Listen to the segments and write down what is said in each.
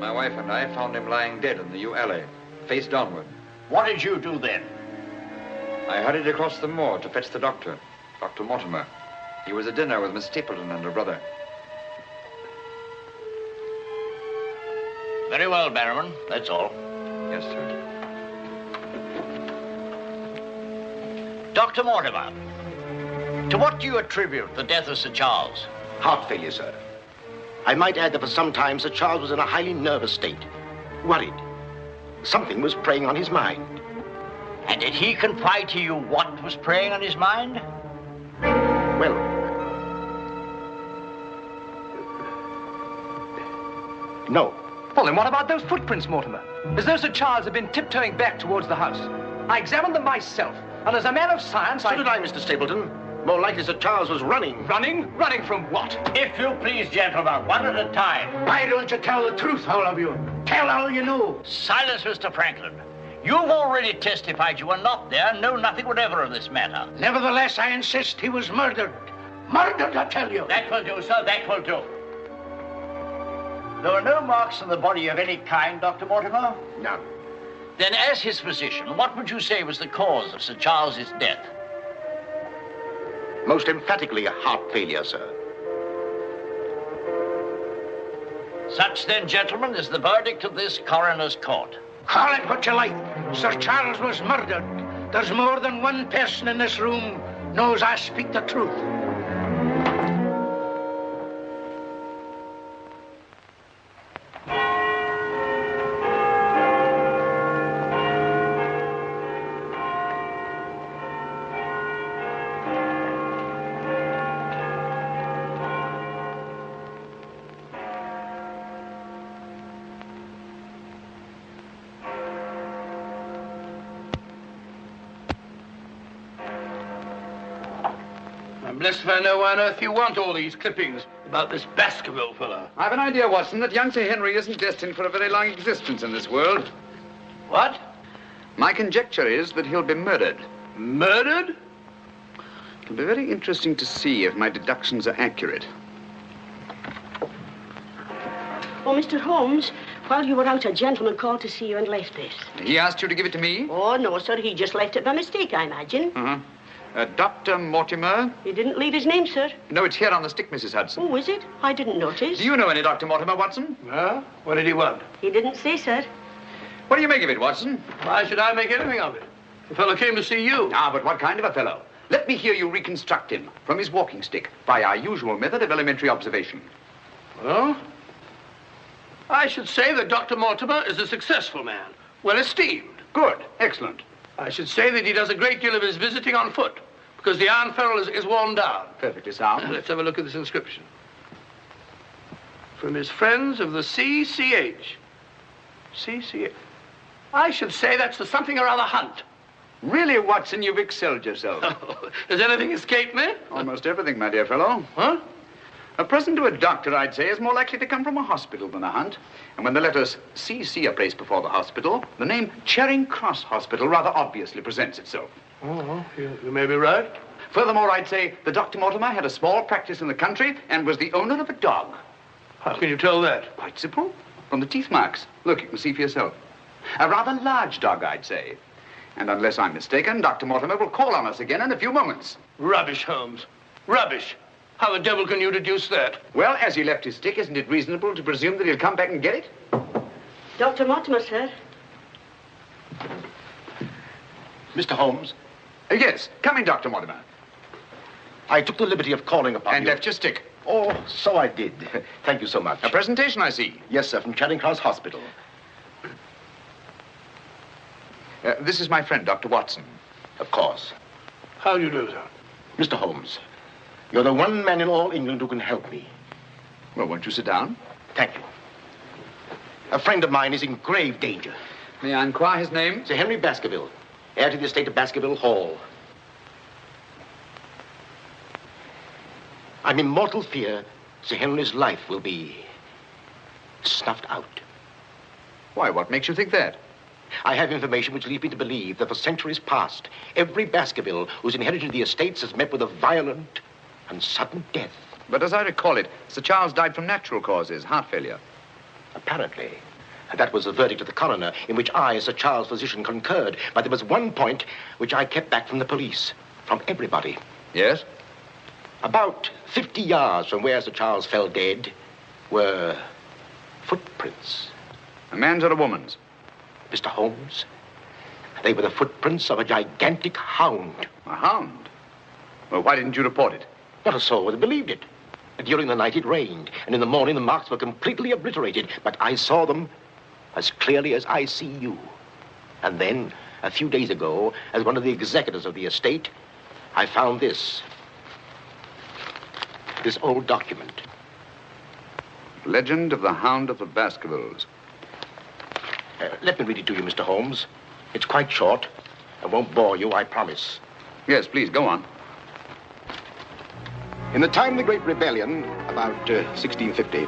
My wife and I found him lying dead in the yew alley, face downward. What did you do then? I hurried across the moor to fetch the doctor, Dr. Mortimer. He was at dinner with Miss Stapleton and her brother. Very well, Barrowman. That's all. Yes, sir. Dr. Mortimer, to what do you attribute the death of Sir Charles? Heart failure, sir. I might add that for some time Sir Charles was in a highly nervous state. Worried. Something was preying on his mind. And did he confide to you what was preying on his mind? Well, no. Well, then what about those footprints, Mortimer? As though Sir Charles had been tiptoeing back towards the house. I examined them myself, and as a man of science, So did I, Mr. Stapleton. More likely Sir Charles was running. Running? Running from what? If you please, gentlemen, one at a time. Why don't you tell the truth, all of you? Tell all you know. Silence, Mr. Franklin. You've already testified you were not there and know nothing whatever of this matter. Nevertheless, I insist he was murdered. Murdered, I tell you. That will do, sir, that will do. There were no marks on the body of any kind, Dr. Mortimer? None. Then, as his physician, what would you say was the cause of Sir Charles's death? Most emphatically a heart failure, sir. Such, then, gentlemen, is the verdict of this coroner's court. Call it what you like. Sir Charles was murdered. There's more than one person in this room knows I speak the truth. I'm blessed if I know why on earth you want all these clippings about this Baskerville fellow. I've an idea, Watson, that young Sir Henry isn't destined for a very long existence in this world. What? My conjecture is that he'll be murdered. Murdered? It'll be very interesting to see if my deductions are accurate. Oh, Mr. Holmes, while you were out, a gentleman called to see you and left this. He asked you to give it to me? Oh, no, sir. He just left it by mistake, I imagine. Uh-huh. Dr. Mortimer? He didn't leave his name, sir. No, it's here on the stick, Mrs. Hudson. Oh, is it? I didn't notice. Do you know any Dr. Mortimer, Watson? Well, what did he want? He didn't say, sir. What do you make of it, Watson? Why should I make anything of it? The fellow came to see you. Ah, but what kind of a fellow? Let me hear you reconstruct him from his walking stick by our usual method of elementary observation. Well, I should say that Dr. Mortimer is a successful man, well esteemed. Good. Excellent. I should say that he does a great deal of his visiting on foot, because the iron ferrule is worn down. Perfectly sound. Let's have a look at this inscription. From his friends of the CCH. CCH. I should say that's the something or other hunt. Really, Watson, you've excelled yourself. Does anything escape me? Almost everything, my dear fellow. Huh? A present to a doctor, I'd say, is more likely to come from a hospital than a hunt. And when the letters CC are placed before the hospital, the name Charing Cross Hospital rather obviously presents itself. Oh, you may be right. Furthermore, I'd say that Dr. Mortimer had a small practice in the country and was the owner of a dog. How can you tell that? Quite simple. From the teeth marks. Look, you can see for yourself. A rather large dog, I'd say. And unless I'm mistaken, Dr. Mortimer will call on us again in a few moments. Rubbish, Holmes. Rubbish. How the devil can you deduce that? Well, as he left his stick, isn't it reasonable to presume that he'll come back and get it? Dr. Mortimer, sir. Mr. Holmes, Yes. Come in, Dr. Mortimer. I took the liberty of calling upon And you. left your stick. Oh, so I did. Thank you so much. A presentation, I see. Yes, sir, from Charing Cross Hospital. This is my friend, Dr. Watson. Of course. How do you do, sir? Mr. Holmes, you're the one man in all England who can help me. Well, won't you sit down? Thank you. A friend of mine is in grave danger. May I inquire his name? Sir Henry Baskerville, heir to the estate of Baskerville Hall. I'm in mortal fear Sir Henry's life will be snuffed out. Why, what makes you think that? I have information which leads me to believe that for centuries past, every Baskerville who's inherited the estates has met with a violent and sudden death. But as I recall it, Sir Charles died from natural causes, heart failure. Apparently. And that was the verdict of the coroner, in which I, as a child's physician, concurred. But there was one point which I kept back from the police, from everybody. Yes? About 50 yards from where Sir Charles fell dead were footprints. A man's or a woman's? Mr. Holmes, they were the footprints of a gigantic hound. A hound? Well, why didn't you report it? Not a soul would have believed it. During the night it rained, and in the morning the marks were completely obliterated. But I saw them as clearly as I see you. And then, a few days ago, as one of the executors of the estate, I found this old document. Legend of the Hound of the Baskervilles. Let me read it to you, Mr. Holmes. It's quite short and won't bore you, I promise. Yes, please, go on. In the time of the Great Rebellion, about 1650,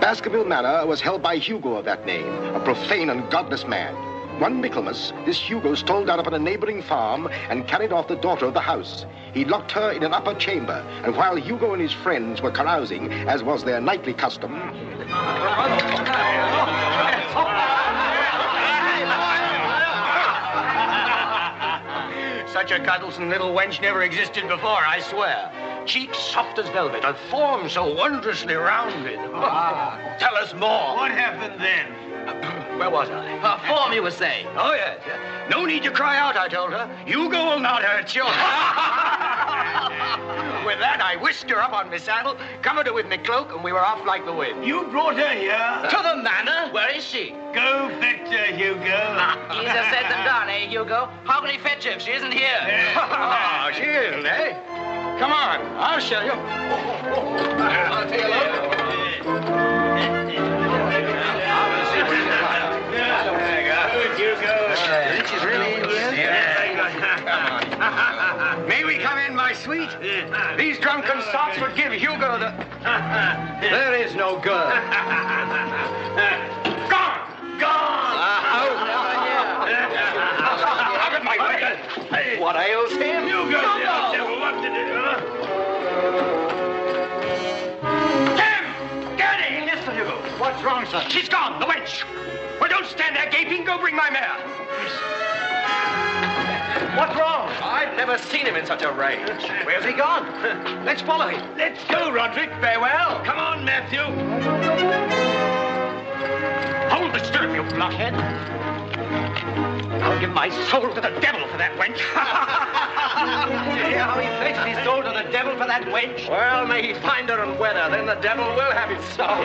Baskerville Manor was held by Hugo of that name, a profane and godless man. One Michaelmas, this Hugo stole down upon a neighboring farm and carried off the daughter of the house. He locked her in an upper chamber, and while Hugo and his friends were carousing, as was their nightly custom... Such a cuddlesome little wench never existed before, I swear. Cheeks soft as velvet, a form so wondrously rounded. Tell us more. What happened then? Where was I? Her form, you were saying. Oh, yes. No need to cry out, I told her. Hugo will not hurt you. With that, I whisked her up on my saddle, covered her with my cloak, and we were off like the wind. You brought her here? To the manor? Where is she? Go fetch her, Hugo. Easier said than done, eh, Hugo? How can he fetch her if she isn't here? Oh, she isn't, eh? Come on, I'll show you. I'll take a look. She's really in here? May we come in, my sweet? These drunken sots would give Hugo the... There is no girl. Gone! Gone! Out of my way! What ails him? Hugo, what to do? Tim! Get in! Yes, Sir Hugo. What's wrong, sir? She's gone, the wench. Well, don't stand there gaping. Go bring my mare. What's wrong? I've never seen him in such a rage. Where's he gone? Let's follow him. Let's go, Roderick. Farewell. Come on, Matthew. Hold the stirrup, you blockhead. I'll give my soul to the devil for that wench. You hear how he pledged his soul to the devil for that wench? Well, may he find her and wed her, then the devil will have his soul.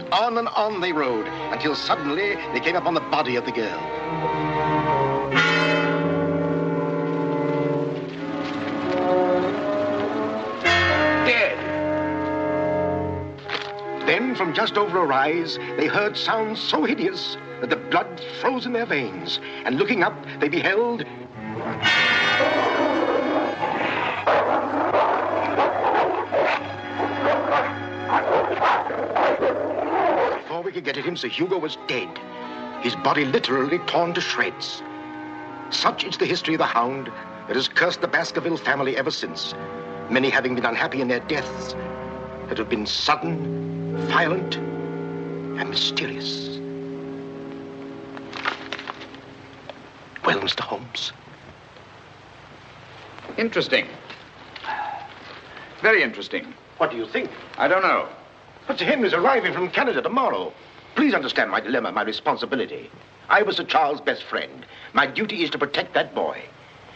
On and on they rode, until suddenly they came upon the body of the girl. Dead. Then, from just over a rise, they heard sounds so hideous that the blood froze in their veins. And looking up, they beheld... Before we could get at him, Sir Hugo was dead. His body literally torn to shreds. Such is the history of the hound that has cursed the Baskerville family ever since. Many having been unhappy in their deaths that have been sudden, violent, and mysterious. Well, Mr. Holmes? Interesting. Very interesting. What do you think? I don't know. But Sir Henry's arriving from Canada tomorrow. Please understand my dilemma, my responsibility. I was Sir Charles' best friend. My duty is to protect that boy.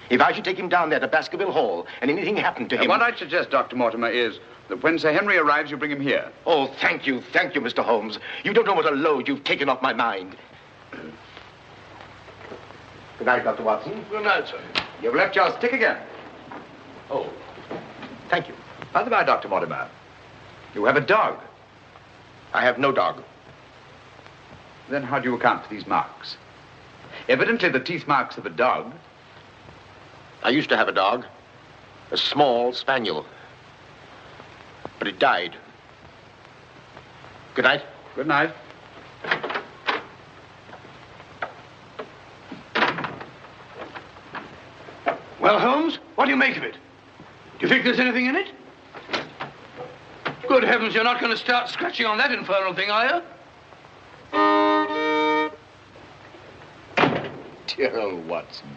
If I should take him down there to Baskerville Hall and anything happened to him... What I'd suggest, Dr. Mortimer, is that when Sir Henry arrives, you bring him here. Oh, thank you, Mr. Holmes. You don't know what a load you've taken off my mind. Good night, Dr. Watson. Good night, sir. You've left your stick again. Oh, thank you. By the by, Dr. Mortimer, you have a dog. I have no dog. Then how do you account for these marks? Evidently the teeth marks of a dog. I used to have a dog, a small spaniel, but it died. Good night. Good night. Well, Holmes, what do you make of it? you think there's anything in it? Good heavens, you're not going to start scratching on that infernal thing, are you? Dear old Watson.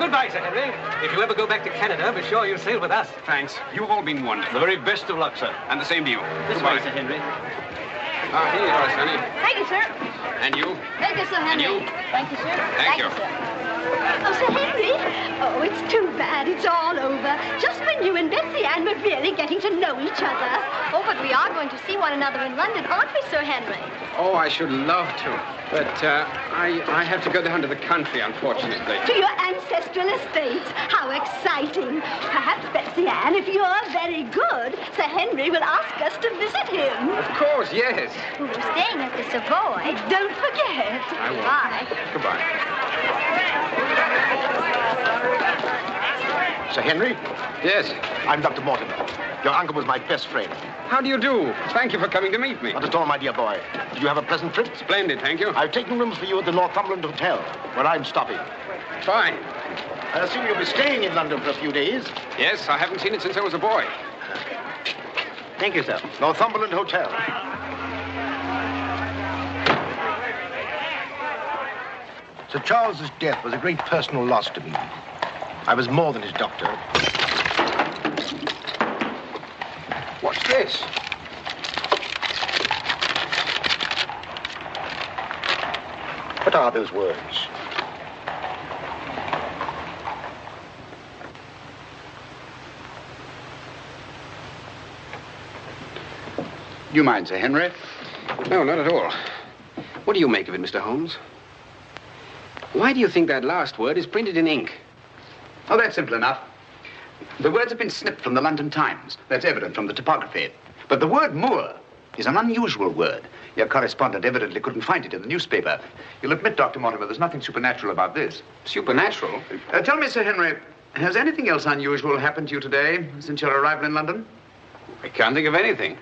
Goodbye, Sir Henry. If you ever go back to Canada, be sure you sail with us. Thanks. You've all been wonderful. The very best of luck, sir. And the same to you. This Goodbye. way, Sir Henry. Here you are, Sonny. Thank you, sir. And you? Thank you, Sir Henry. And you? Thank you, sir. Thank you. sir. Oh, Sir Henry. Oh, it's too bad it's all over. Just when you and Betsy Ann were really getting to know each other. Oh, but we are going to see one another in London, aren't we, Sir Henry? Oh, I should love to. But I have to go down to the country, unfortunately. To your ancestral estates. How exciting. Perhaps, Betsy Ann, if you're very good, Sir Henry will ask us to visit him. Of course, yes. We're staying at the Savoy. Don't forget. I won't. Bye. Goodbye. Sir Henry, Yes. I'm Dr. Mortimer. Your uncle was my best friend. How do you do? Thank you for coming to meet me. Not at all, my dear boy. Did you have a pleasant trip? Splendid, thank you. I've taken rooms for you at the Northumberland Hotel, where I'm stopping. Fine. I assume you'll be staying in London for a few days. Yes, I haven't seen it since I was a boy. Thank you, sir. Northumberland Hotel. Sir Charles's death was a great personal loss to me. I was more than his doctor. What's this? What are those words? Do you mind, Sir Henry? No, not at all. What do you make of it, Mr. Holmes? Why do you think that last word is printed in ink? Oh, that's simple enough. The words have been snipped from the London Times. That's evident from the typography. But the word moor is an unusual word. Your correspondent evidently couldn't find it in the newspaper. You'll admit, Dr. Mortimer, there's nothing supernatural about this. Supernatural? Tell me, Sir Henry, has anything else unusual happened to you today since your arrival in London? I can't think of anything.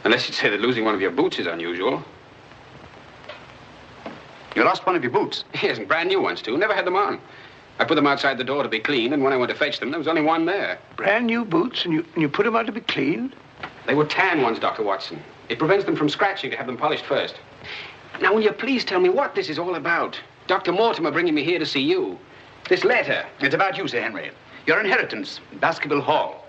Unless you'd say that losing one of your boots is unusual. You lost one of your boots? Yes, and brand new ones, too. Never had them on. I put them outside the door to be cleaned, and when I went to fetch them, there was only one there. Brand new boots, and you put them out to be cleaned? They were tan ones, Dr. Watson. It prevents them from scratching to have them polished first. Now, will you please tell me what this is all about? Dr. Mortimer bringing me here to see you. This letter. It's about you, Sir Henry. Your inheritance in Baskerville Hall.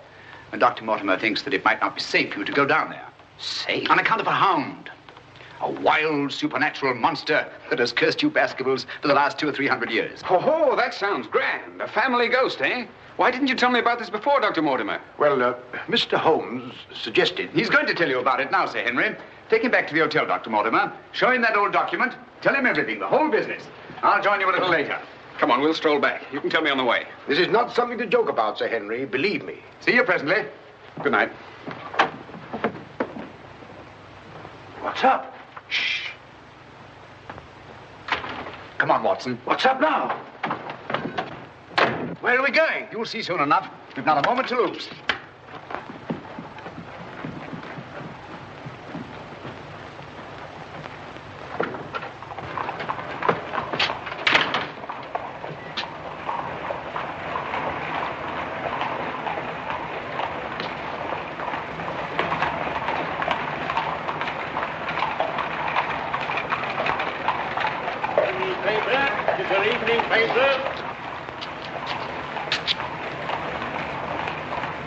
And Dr. Mortimer thinks that it might not be safe for you to go down there. Safe? On account of a hound. A wild, supernatural monster that has cursed you Baskervilles for the last 200 or 300 years. Oh, that sounds grand. A family ghost, eh? Why didn't you tell me about this before, Dr. Mortimer? Well, Mr. Holmes suggested... He's going to tell you about it now, Sir Henry. Take him back to the hotel, Dr. Mortimer. Show him that old document. Tell him everything, the whole business. I'll join you a little later. Come on, we'll stroll back. You can tell me on the way. This is not something to joke about, Sir Henry. Believe me. See you presently. Good night. What's up? Shh. Come on, Watson. What's up now? Where are we going? You'll see soon enough. We've not a moment to lose.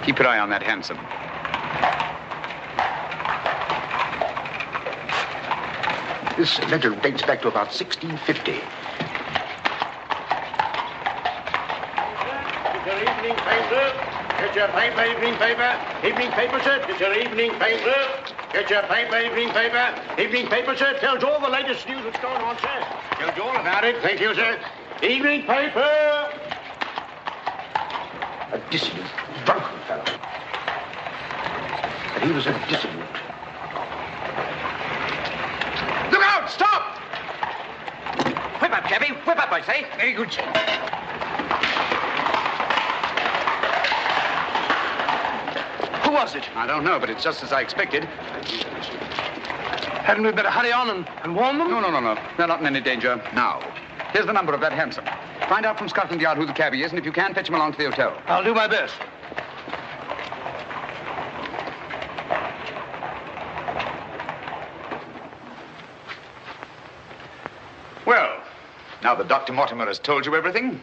Keep your eye on that hansom. This letter dates back to about 1650. Your evening paper. Get your paper, evening paper. Evening paper, sir. Get your evening paper. Get your paper, evening paper. Evening paper, sir. Tells you all the latest news that's going on, sir. Tells you all about it. Thank you, sir. Evening paper. A dissident, drunken fellow. but he was a dissolute. Look out! Stop! Whip up, cabby. Whip up, I say. Very good, sir. Who was it? I don't know, but it's just as I expected. Hadn't we better hurry on and warn them? No. They're not in any danger now. Here's the number of that hansom. Find out from Scotland Yard who the cabby is, and if you can, fetch him along to the hotel. I'll do my best. Well, now that Dr. Mortimer has told you everything,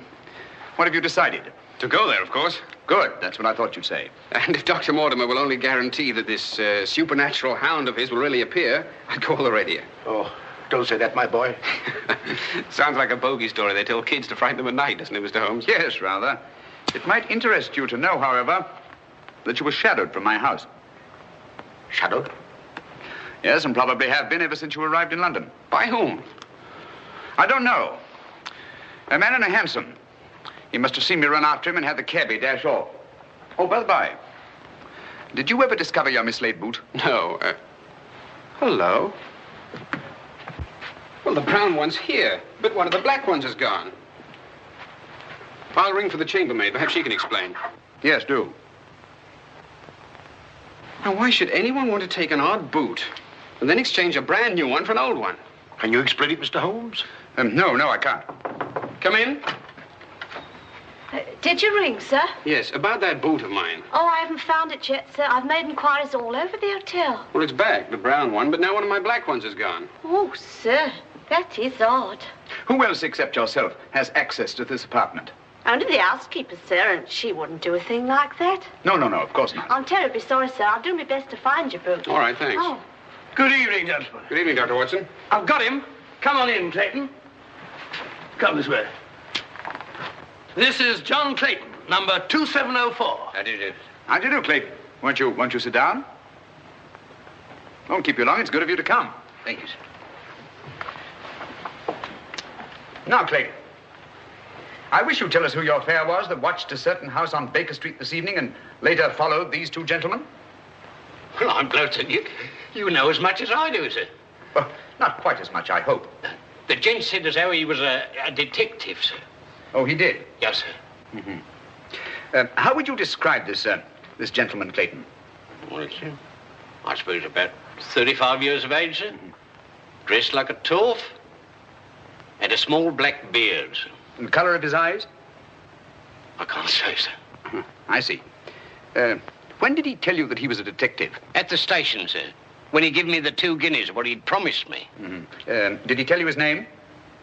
what have you decided? To go there, of course. Good. That's what I thought you'd say. And if Dr. Mortimer will only guarantee that this supernatural hound of his will really appear, I'd call the radio. Oh, don't say that, my boy. Sounds like a bogey story they tell kids to frighten them at night, doesn't it, Mr. Holmes? Yes, rather. It might interest you to know, however, that you were shadowed from my house. Shadowed? Yes, and probably have been ever since you arrived in London. By whom? I don't know. A man in a hansom. He must have seen me run after him and had the cabby dash off. Oh, by the by, did you ever discover your mislaid boot? No. Hello? Well, the brown one's here, but one of the black ones is gone. I'll ring for the chambermaid. Perhaps she can explain. Yes, do. Now, why should anyone want to take an odd boot and then exchange a brand new one for an old one? Can you explain it, Mr. Holmes? No, I can't. Come in. Did you ring, sir? Yes, about that boot of mine. Oh, I haven't found it yet, sir. I've made inquiries all over the hotel. Well, it's back, the brown one, but now one of my black ones is gone. Oh, sir, that is odd. Who else except yourself has access to this apartment? Only the housekeeper, sir, and she wouldn't do a thing like that. No, of course not. I'm terribly sorry, sir. I'll do my best to find your boot. All right, thanks. Oh. Good evening, gentlemen. Good evening, Dr. Watson. I've got him. Come on in, Clayton. Come this way. This is John Clayton, number 2704. How do you do? How do you do, Clayton? Won't you sit down? Won't keep you long. It's good of you to come. Thank you, sir. Now, Clayton, I wish you'd tell us who your fare was that watched a certain house on Baker Street this evening and later followed these two gentlemen. Well, I'm glad to you know as much as I do, sir. Well, not quite as much, I hope. The gent said as how he was a detective, sir. Oh, he did? Yes, sir. Mm-hmm. How would you describe this gentleman, Clayton? Well, it's, I suppose about 35 years of age, sir. Dressed like a toff. And a small black beard, sir. And the color of his eyes? I can't say, sir. I see. When did he tell you that he was a detective? At the station, sir. When he gave me the 2 guineas, what he'd promised me. Mm-hmm. Did he tell you his name?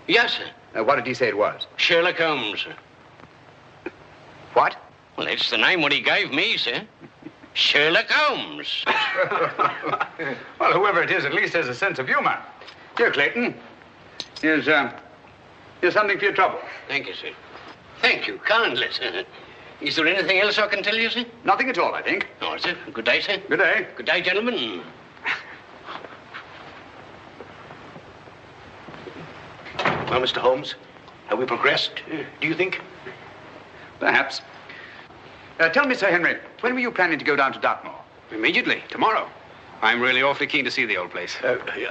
Yes, sir. What did he say it was? Sherlock Holmes, sir. What? Well, that's the name what he gave me, sir. Sherlock Holmes. Well, whoever it is at least has a sense of humor. Here, Clayton. Here's something for your trouble. Thank you, sir. Thank you kindly, sir. Is there anything else I can tell you, sir? Nothing at all, I think. Oh, sir. Good day, sir. Good day. Good day, gentlemen. Well, Mr. Holmes, have we progressed, do you think? Perhaps. Tell me, Sir Henry, when were you planning to go down to Dartmoor? Immediately, tomorrow. I'm really awfully keen to see the old place.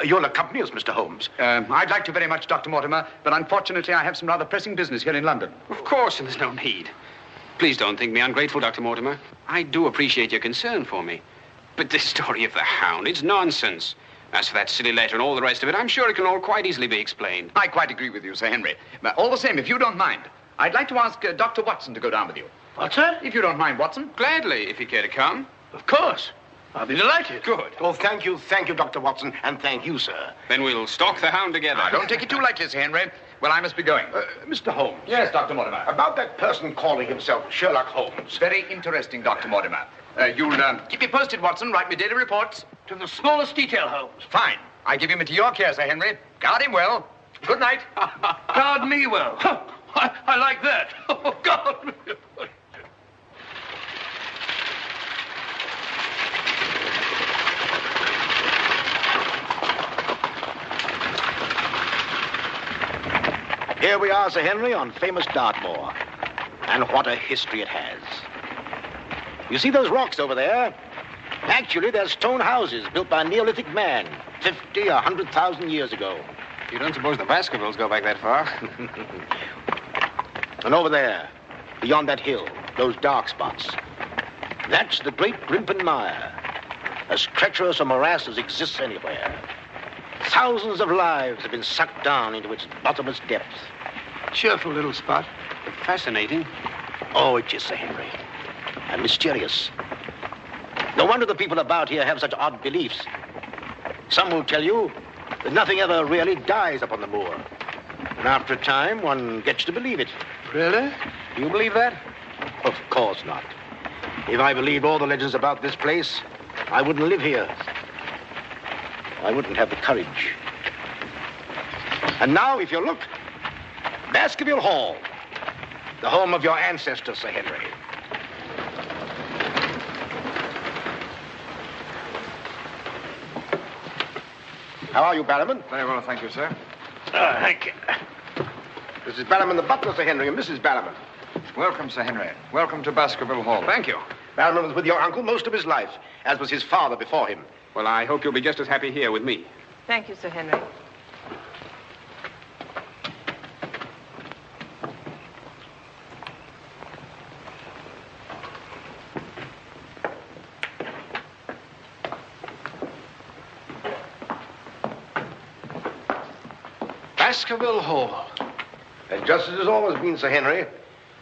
You'll accompany us, Mr. Holmes. I'd like to very much, Dr. Mortimer, but unfortunately I have some rather pressing business here in London. Of course, and there's no need. Please don't think me ungrateful, Dr. Mortimer. I do appreciate your concern for me. But this story of the hound, it's nonsense. As for that silly letter and all the rest of it, I'm sure it can all quite easily be explained. I quite agree with you, Sir Henry. But all the same, if you don't mind, I'd like to ask Dr. Watson to go down with you. What's that? If you don't mind, Watson. Gladly, if you care to come. Of course. I'll be delighted. Good. Oh, thank you, Dr. Watson, and thank you, sir. Then we'll stalk the hound together. Now, don't take it too lightly, Sir Henry. Well, I must be going. Mr. Holmes. Yes, Dr. Mortimer. About that person calling himself Sherlock Holmes. Very interesting, Dr. Mortimer. You'll keep me posted, Watson. Write me daily reports. To the smallest detail, Holmes. Fine. I give him into your care, Sir Henry. Guard him well. Good night. Guard me well. I like that. Oh, guard me. Here we are, Sir Henry, on famous Dartmoor. And what a history it has. You see those rocks over there? Actually, they're stone houses built by a Neolithic man 50 or 100,000 years ago. You don't suppose the Baskervilles go back that far? And over there, beyond that hill, those dark spots, that's the great Grimpen Mire, as treacherous a morass as exists anywhere. Thousands of lives have been sucked down into its bottomless depths. Cheerful little spot. Fascinating. Oh, it is, Sir Henry. And mysterious. No wonder the people about here have such odd beliefs. Some will tell you that nothing ever really dies upon the moor. And after a time, one gets to believe it. Really? Do you believe that? Of course not. If I believed all the legends about this place, I wouldn't live here. I wouldn't have the courage. And now, if you look, Baskerville Hall, the home of your ancestors, Sir Henry. How are you, Barrowman? Very well, thank you, sir. Thank you. This is Barrowman the butler, Sir Henry, and Mrs. Barrowman. Welcome, Sir Henry. Welcome to Baskerville Hall. Thank you. Barrowman was with your uncle most of his life, as was his father before him. Well, I hope you'll be just as happy here with me. Thank you, Sir Henry. Baskerville Hall. And just as it's always been, Sir Henry,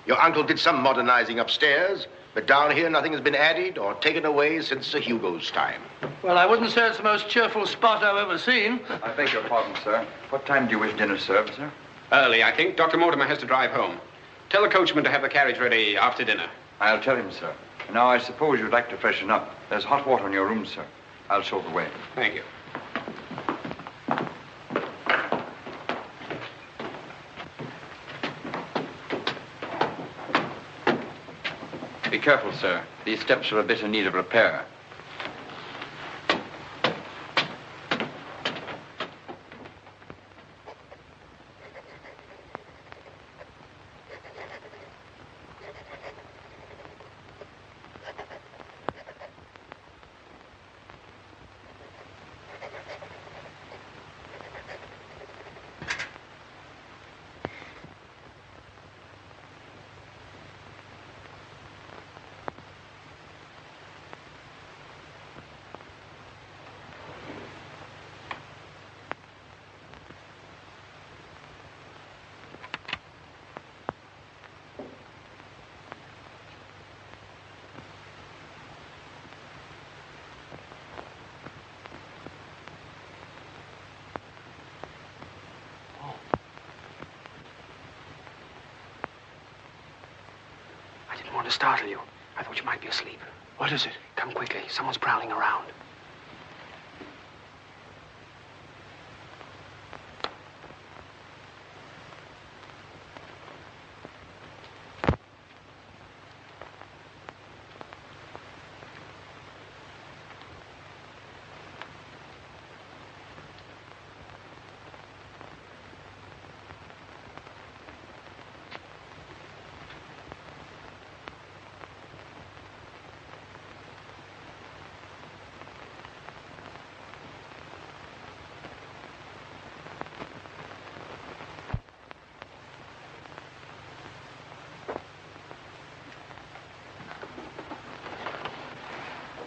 your uncle did some modernizing upstairs, but down here nothing has been added or taken away since Sir Hugo's time. Well, I wouldn't say it's the most cheerful spot I've ever seen. I beg your pardon, sir. What time do you wish dinner served, sir? Early, I think. Dr. Mortimer has to drive home. Tell the coachman to have the carriage ready after dinner. I'll tell him, sir. Now, I suppose you'd like to freshen up. There's hot water in your room, sir. I'll show the way. Thank you. Be careful, sir. These steps are a bit in need of repair. I want to startle you. I thought you might be asleep. What is it? Come quickly. Someone's prowling around.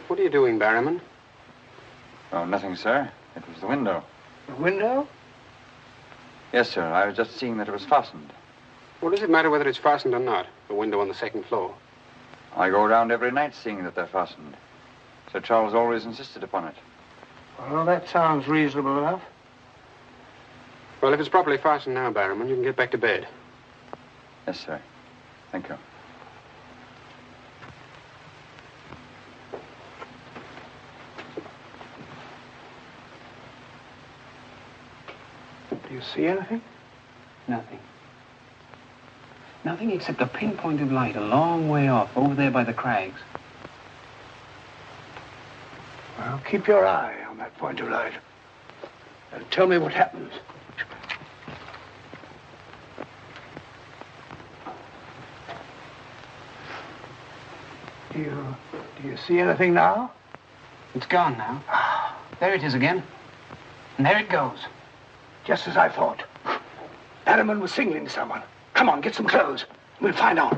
What are you doing, Barrowman? Oh, nothing, sir. It was the window. The window? Yes, sir. I was just seeing that it was fastened. Well, does it matter whether it's fastened or not? The window on the second floor. I go around every night seeing that they're fastened. Sir Charles always insisted upon it. Well, that sounds reasonable enough. Well, if it's properly fastened now, Barrowman, you can get back to bed. Yes, sir. Thank you. Do you see anything? Nothing. Nothing except a pinpoint of light a long way off, over there by the crags. Well, keep your eye on that point of light. And tell me what happens. Do you see anything now? It's gone now. There it is again. And there it goes. Just as I thought. Barrowman was signaling to someone. Come on, get some clothes. We'll find out.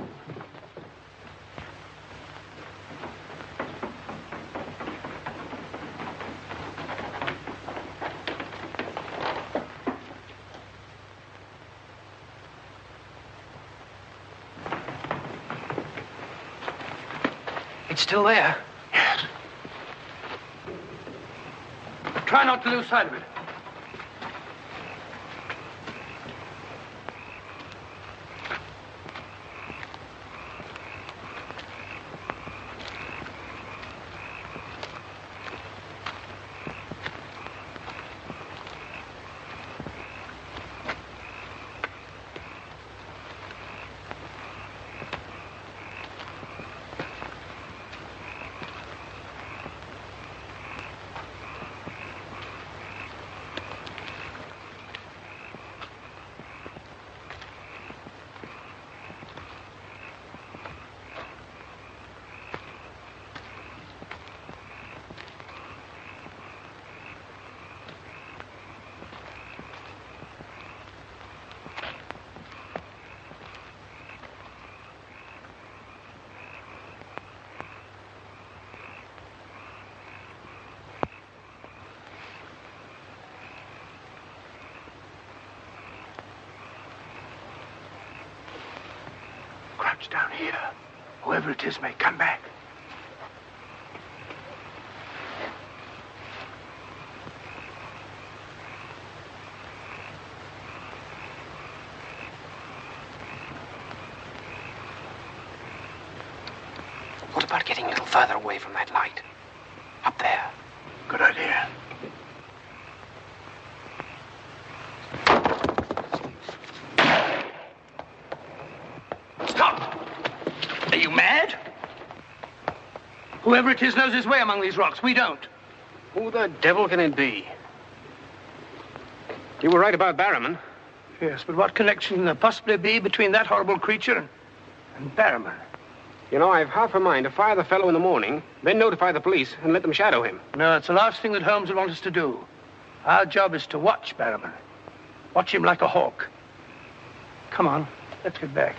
It's still there. Yes. Try not to lose sight of it. Crouch down here. Whoever it is may come back. What about getting a little further away from that light? Up there. Good idea. Are you mad? Whoever it is knows his way among these rocks. We don't. Who the devil can it be? You were right about Barrowman. Yes, but what connection can there possibly be between that horrible creature and Barrowman? You know, I've half a mind to fire the fellow in the morning, then notify the police and let them shadow him. No, it's the last thing that Holmes would want us to do. Our job is to watch Barrowman. Watch him like a hawk. Come on, let's get back.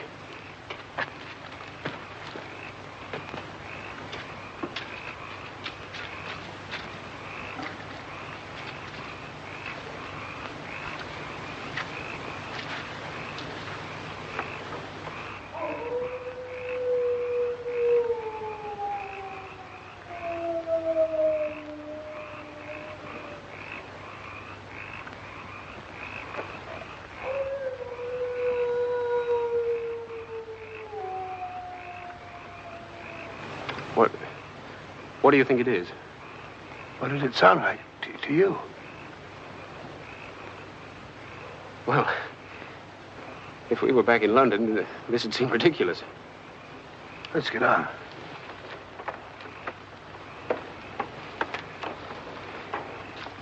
What do you think it is? What did it sound like to you? Well, if we were back in London, this would seem ridiculous. Let's get on.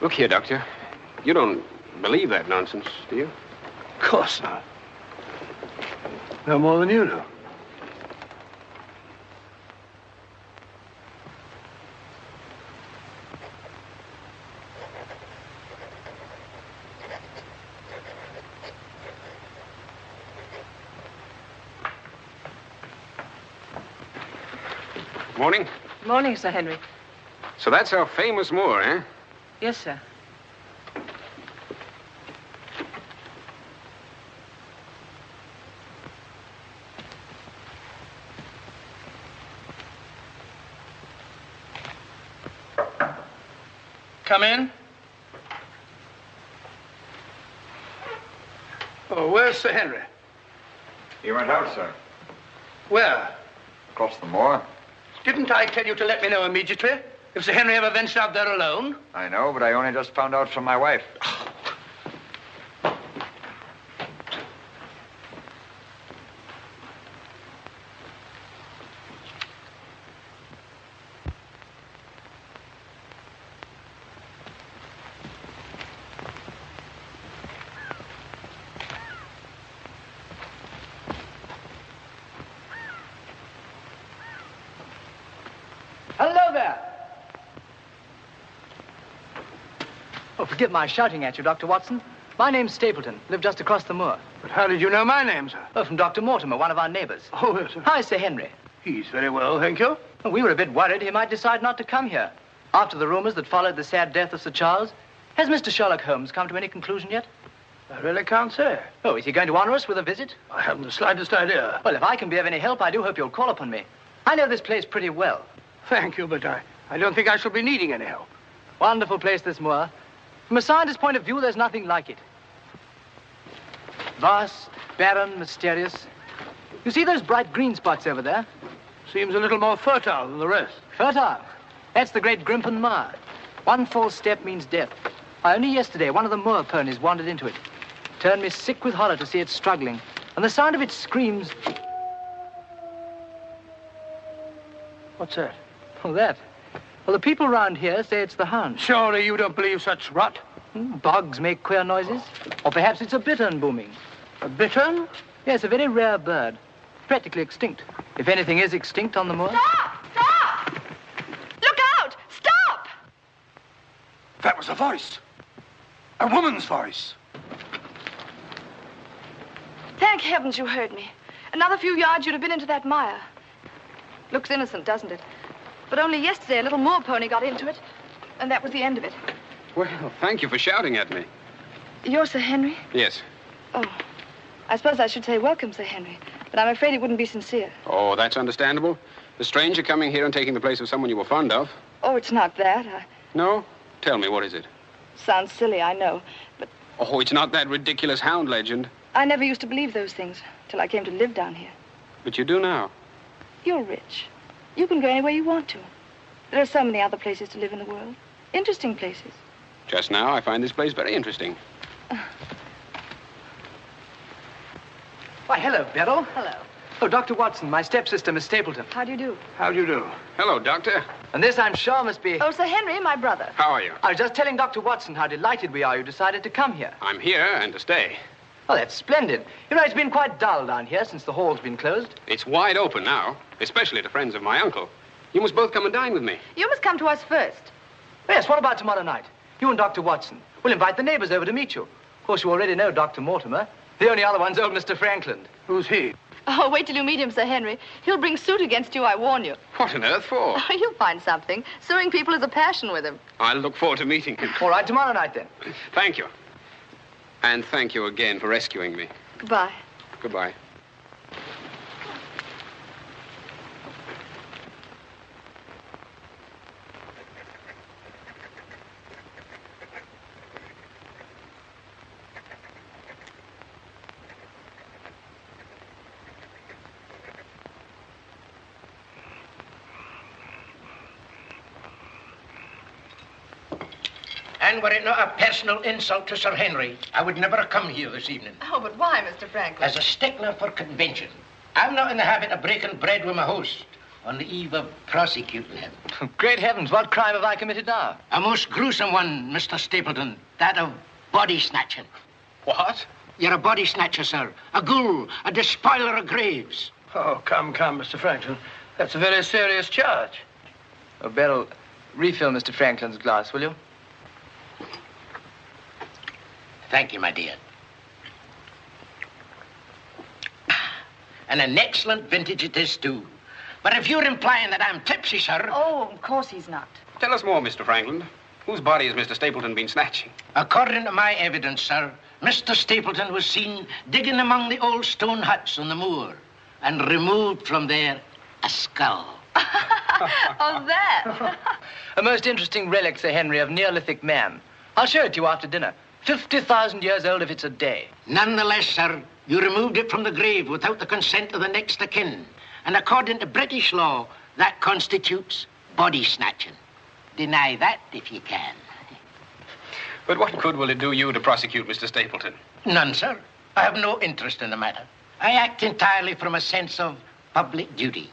Look here, Doctor. You don't believe that nonsense, do you? Of course not. No more than you do. Morning. Morning, Sir Henry. So that's our famous Moor, eh? Yes, sir. Come in. Oh, where's Sir Henry? He went out, sir. Where? Across the moor. Didn't I tell you to let me know immediately if Sir Henry ever ventured out there alone? I know, but I only just found out from my wife. Hello there. Oh, forgive my shouting at you, Dr. Watson. My name's Stapleton. Live just across the moor. But how did you know my name, sir? Oh, from Dr. Mortimer, one of our neighbors. Oh, yes, sir. Hi, Sir Henry. He's very well, thank you. Well, we were a bit worried he might decide not to come here. After the rumors that followed the sad death of Sir Charles, has Mr. Sherlock Holmes come to any conclusion yet? I really can't say. Oh, is he going to honor us with a visit? I haven't the slightest idea. Well, if I can be of any help, I do hope you'll call upon me. I know this place pretty well. Thank you, but I don't think I shall be needing any help. Wonderful place, this moor. From a scientist's point of view, there's nothing like it. Vast, barren, mysterious. You see those bright green spots over there? Seems a little more fertile than the rest. Fertile? That's the great Grimpen Mire. One false step means death. Only yesterday, one of the moor ponies wandered into it. Turned me sick with horror to see it struggling. And the sound of its screams... What's that? Oh, that? Well, the people round here say it's the hound. Surely you don't believe such rot? Bogs make queer noises. Or perhaps it's a bittern booming. A bittern? Yes, a very rare bird. Practically extinct. If anything is extinct on the moor. Stop! Stop! Look out! Stop! That was a voice. A woman's voice. Thank heavens you heard me. Another few yards, you'd have been into that mire. Looks innocent, doesn't it? But only yesterday, a little moor pony got into it, and that was the end of it. Well, thank you for shouting at me. You're Sir Henry? Yes. Oh, I suppose I should say welcome, Sir Henry, but I'm afraid it wouldn't be sincere. Oh, that's understandable. A stranger coming here and taking the place of someone you were fond of. Oh, it's not that. No? Tell me, what is it? Sounds silly, I know, but Oh, it's not that ridiculous hound legend. I never used to believe those things till I came to live down here. But you do now. You're rich. You can go anywhere you want to. There are so many other places to live in the world. Interesting places. Just now, I find this place very interesting. Why, hello, Beryl. Hello. Oh, Dr. Watson, my stepsister, Miss Stapleton. How do you do? How do you do? Hello, Doctor. And this, I'm sure, must be... Oh, Sir Henry, my brother. How are you? I was just telling Dr. Watson how delighted we are you decided to come here. I'm here and to stay. Oh, that's splendid. You know, it's been quite dull down here since the hall's been closed. It's wide open now, especially to friends of my uncle. You must both come and dine with me. You must come to us first. Yes, what about tomorrow night? You and Dr. Watson. We'll invite the neighbors over to meet you. Of course, you already know Dr. Mortimer. The only other one's old Mr. Frankland. Who's he? Oh, wait till you meet him, Sir Henry. He'll bring suit against you, I warn you. What on earth for? Oh, you'll find something. Suing people is a passion with him. I'll look forward to meeting him. All right, tomorrow night, then. Thank you. And thank you again for rescuing me. Goodbye. Goodbye. And were it not a personal insult to Sir Henry, I would never have come here this evening. Oh, but why, Mr. Franklin? As a stickler for convention, I'm not in the habit of breaking bread with my host on the eve of prosecuting him. Great heavens, what crime have I committed now? A most gruesome one, Mr. Stapleton. That of body snatching. What? You're a body snatcher, sir. A ghoul, a despoiler of graves. Oh, come, Mr. Franklin. That's a very serious charge. Oh, Beryl, refill Mr. Franklin's glass, will you? Thank you, my dear. And an excellent vintage it is, too. But if you're implying that I'm tipsy, sir... Oh, of course he's not. Tell us more, Mr. Frankland. Whose body has Mr. Stapleton been snatching? According to my evidence, sir, Mr. Stapleton was seen digging among the old stone huts on the moor and removed from there a skull. Oh, that. A most interesting relic, Sir Henry, of Neolithic man. I'll show it to you after dinner. 50,000 years old if it's a day. Nonetheless, sir, you removed it from the grave without the consent of the next of kin. And according to British law, that constitutes body snatching. Deny that if you can. But what good will it do you to prosecute Mr. Stapleton? None, sir. I have no interest in the matter. I act entirely from a sense of public duty.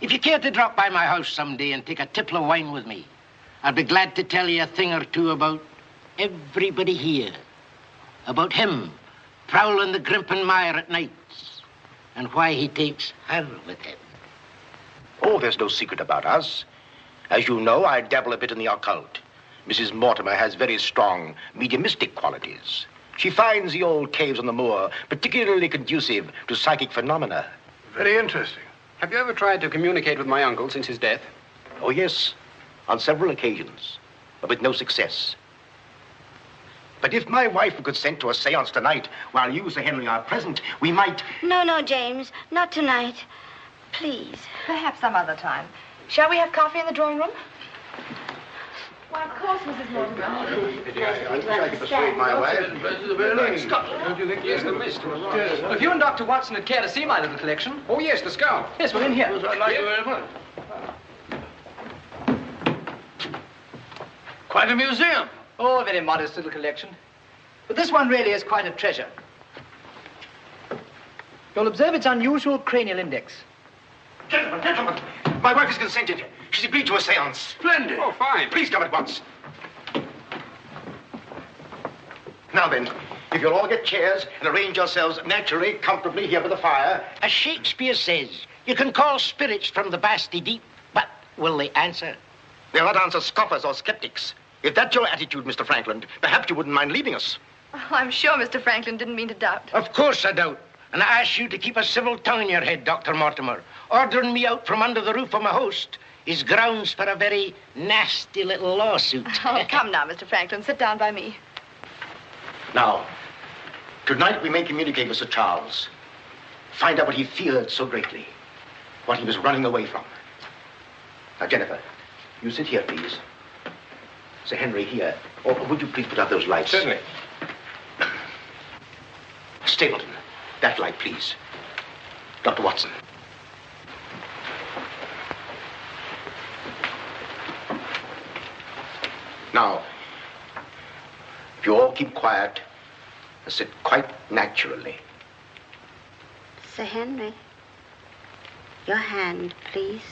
If you care to drop by my house someday and take a tipple of wine with me, I'll be glad to tell you a thing or two about everybody here. About him prowling the Grimpen Mire at nights and why he takes her with him. Oh, there's no secret about us. As you know, I dabble a bit in the occult. Mrs. Mortimer has very strong mediumistic qualities. She finds the old caves on the moor particularly conducive to psychic phenomena. Very interesting. Have you ever tried to communicate with my uncle since his death? Oh, yes, on several occasions, but with no success. But if my wife would consent to a seance tonight, while you, Sir Henry, are present, we might... No, James, not tonight. Please. Perhaps some other time. Shall we have coffee in the drawing room? Why, of course, Mrs. Mortimer. I wish I could persuade my wife. Don't you think Yes, the mist. Well, if you and Dr. Watson would care to see my little collection. Oh, yes, the skull. Yes, we're in here. I'd like you very much. Quite a museum. Oh, a very modest little collection. But this one really is quite a treasure. You'll observe its unusual cranial index. Gentlemen, my wife has consented. She's agreed to a seance. Splendid. Oh, fine. Please come at once. Now then, if you'll all get chairs and arrange yourselves naturally, comfortably here by the fire. As Shakespeare says, you can call spirits from the vasty deep, but will they answer? They'll not answer scoffers or skeptics. If that's your attitude, Mr. Franklin, perhaps you wouldn't mind leaving us. Oh, I'm sure Mr. Franklin didn't mean to doubt. Of course I don't. And I ask you to keep a civil tongue in your head, Dr. Mortimer. Ordering me out from under the roof of my host is grounds for a very nasty little lawsuit. Oh, come now, Mr. Franklin. Sit down by me. Now, tonight we may communicate with Sir Charles. Find out what he feared so greatly. What he was running away from. Now, Jennifer, you sit here, please. Sir Henry, here. Or would you please put out those lights? Certainly. Stapleton, that light, please. Dr. Watson. Now, if you all keep quiet and sit quite naturally. Sir Henry, your hand, please.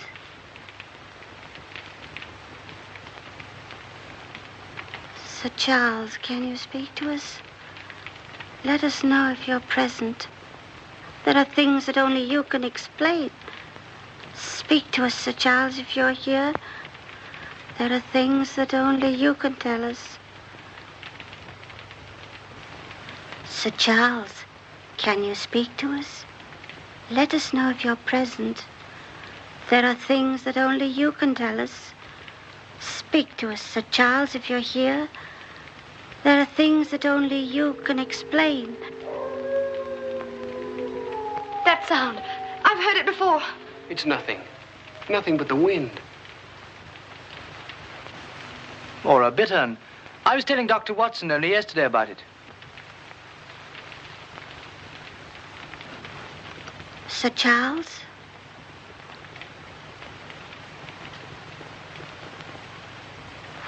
Sir Charles, can you speak to us? Let us know if you're present. There are things that only you can explain. Speak to us, Sir Charles, if you're here. There are things that only you can tell us. Sir Charles, can you speak to us? Let us know if you're present. There are things that only you can tell us. Speak to us, Sir Charles, if you're here. There are things that only you can explain. That sound. I've heard it before. It's nothing. Nothing but the wind. Or a bittern. I was telling Dr. Watson only yesterday about it. Sir Charles?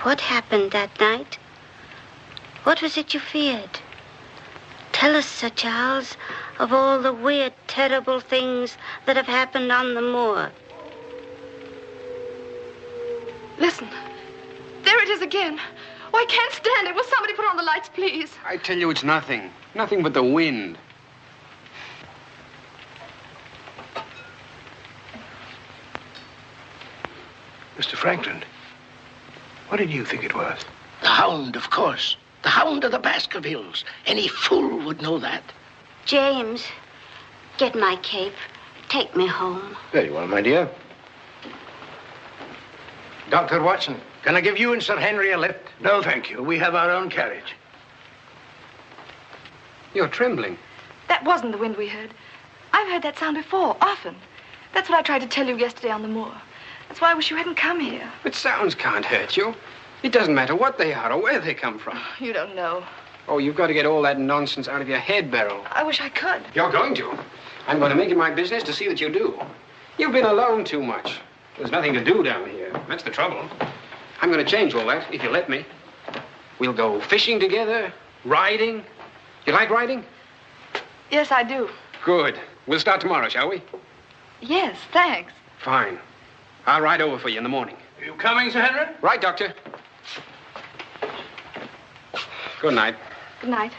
What happened that night? What was it you feared? Tell us, Sir Charles, of all the weird, terrible things that have happened on the moor. Listen. There it is again. Oh, I can't stand it. Will somebody put on the lights, please? I tell you, it's nothing. Nothing but the wind. Mr. Franklin, what did you think it was? The hound, of course. The hound of the Baskervilles. Any fool would know that. James, get my cape. Take me home. Very well, my dear. Dr. Watson, can I give you and Sir Henry a lift? No, thank you. We have our own carriage. You're trembling. That wasn't the wind we heard. I've heard that sound before, often. That's what I tried to tell you yesterday on the moor. That's why I wish you hadn't come here. But sounds can't hurt you. It doesn't matter what they are or where they come from. You don't know. Oh, you've got to get all that nonsense out of your head, Beryl. I wish I could. You're going to. I'm going to make it my business to see that you do. You've been alone too much. There's nothing to do down here. That's the trouble. I'm going to change all that, if you let me. We'll go fishing together, riding. You like riding? Yes, I do. Good. We'll start tomorrow, shall we? Yes, thanks. Fine. I'll ride over for you in the morning. Are you coming, Sir Henry? Right, Doctor. Good night. Good night.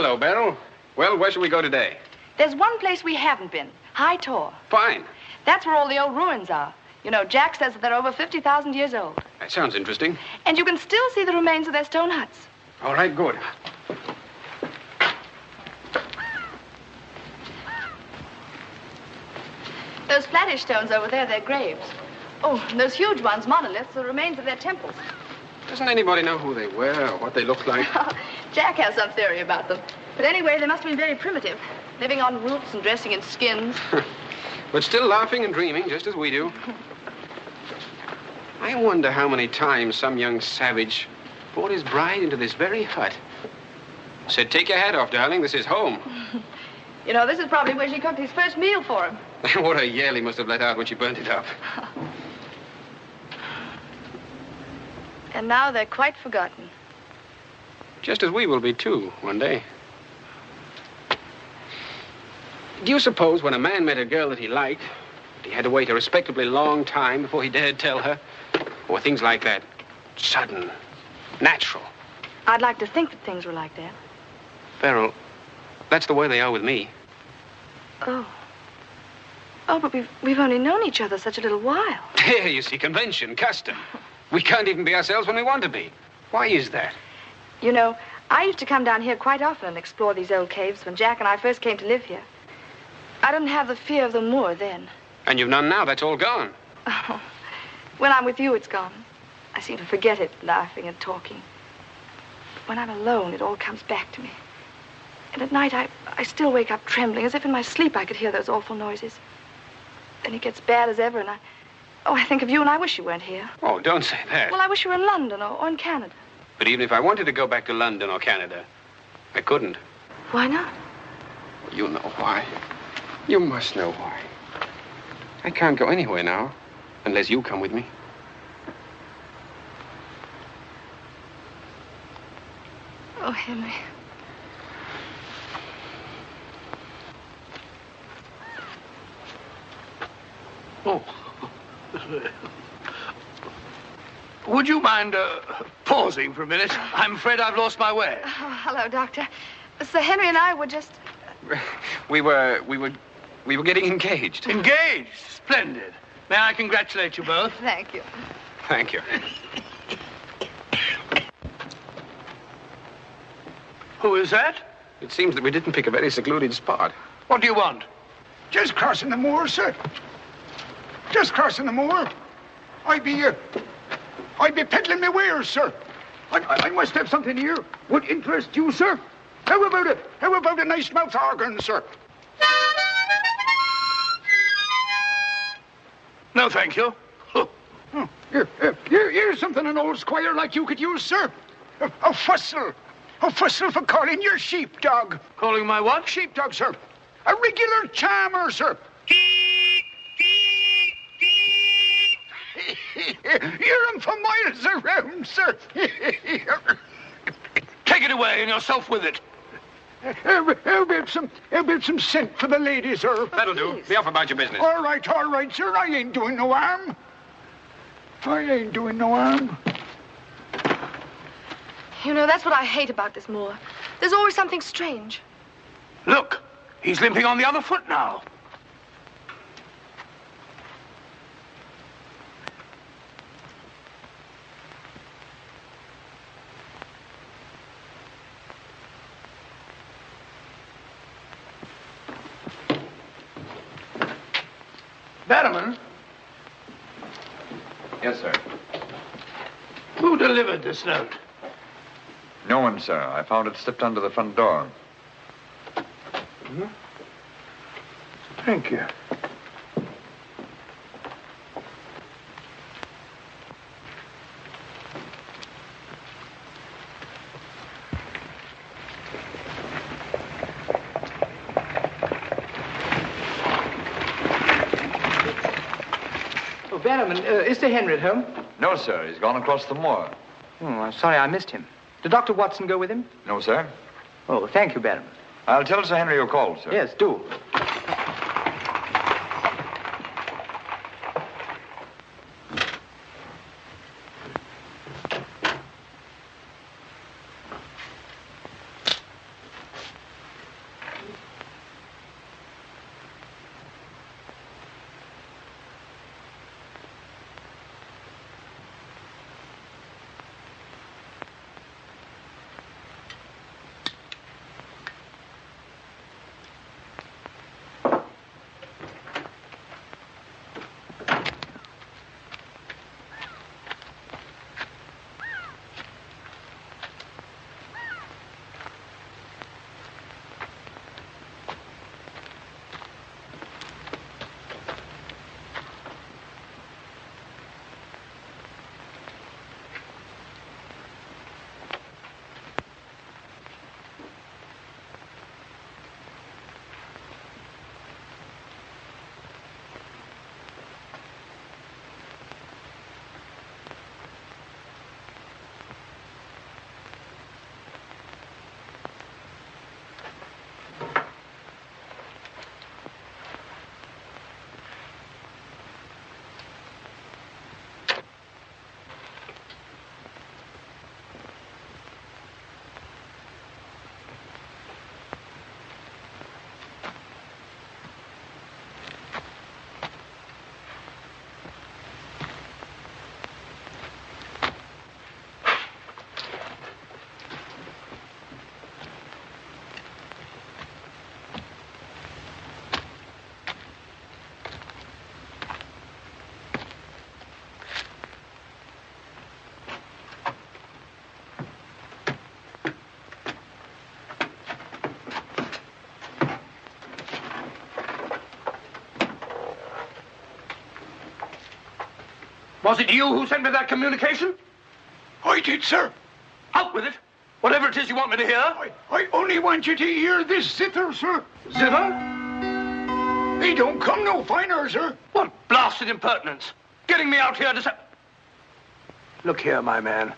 Hello, Beryl. Well, where shall we go today? There's one place we haven't been, High Tor. Fine. That's where all the old ruins are. You know, Jack says that they're over 50,000 years old. That sounds interesting. And you can still see the remains of their stone huts. All right, good. Those flattish stones over there, they're graves. Oh, and those huge ones, monoliths, are the remains of their temples. Doesn't anybody know who they were or what they looked like? Jack has some theory about them. But anyway, they must have been very primitive, living on roots and dressing in skins. But still laughing and dreaming, just as we do. I wonder how many times some young savage brought his bride into this very hut. Said, take your hat off, darling, this is home. You know, this is probably where she cooked his first meal for him. What a yell he must have let out when she burnt it up. And now they're quite forgotten. Just as we will be, too, one day. Do you suppose when a man met a girl that he liked, he had to wait a respectably long time before he dared tell her? Or things like that? Sudden, natural. I'd like to think that things were like that. Beryl, that's the way they are with me. Oh. Oh, but we've only known each other such a little while. There, you see, convention, custom. We can't even be ourselves when we want to be. Why is that? You know, I used to come down here quite often and explore these old caves when Jack and I first came to live here. I didn't have the fear of the moor then. And you've none now. That's all gone. Oh, when I'm with you, it's gone. I seem to forget it, laughing and talking. But when I'm alone, it all comes back to me. And at night, I still wake up trembling, as if in my sleep I could hear those awful noises. Then it gets bad as ever, and I think of you, and I wish you weren't here. Oh, don't say that. Well, I wish you were in London or in Canada. But even if I wanted to go back to London or Canada, I couldn't. Why not? You know why. You must know why. I can't go anywhere now, unless you come with me. Oh, Henry. Oh. Would you mind pausing for a minute? I'm afraid I've lost my way. Oh, hello, Doctor. Sir Henry and I were just... We were getting engaged. Engaged? Splendid. May I congratulate you both? Thank you. Thank you. Who is that? It seems that we didn't pick a very secluded spot. What do you want? Just crossing the moor, sir. Just crossing the moor. I'd be peddling my wares, sir. I must have something here. Would interest you, sir. How about it? How about a nice mouth organ, sir? No, thank you. Here's something an old squire like you could use, sir. A fussel. A fussel for calling your sheepdog. Calling my what? Sheepdog, sir. A regular charmer, sir. Hear him for miles around, sir. Take it away and yourself with it. How about some scent for the ladies, sir? That'll do. Be off about your business. All right, sir. I ain't doing no harm. You know, that's what I hate about this moor. There's always something strange. Look, he's limping on the other foot now. Barrowman? Yes, sir. Who delivered this note? No one, sir. I found it slipped under the front door. Mm-hmm. Thank you. Oh, Barrowman, is Sir Henry at home? No, sir. He's gone across the moor. Oh, I'm sorry I missed him. Did Dr. Watson go with him? No, sir. Oh, thank you, Barrowman. I'll tell Sir Henry you called, sir. Yes, do. Was it you who sent me that communication? I did, sir. Out with it. Whatever it is you want me to hear. I only want you to hear this zither, sir. Zither? He don't come no finer, sir. What blasted impertinence. Getting me out here to... Look here, my man.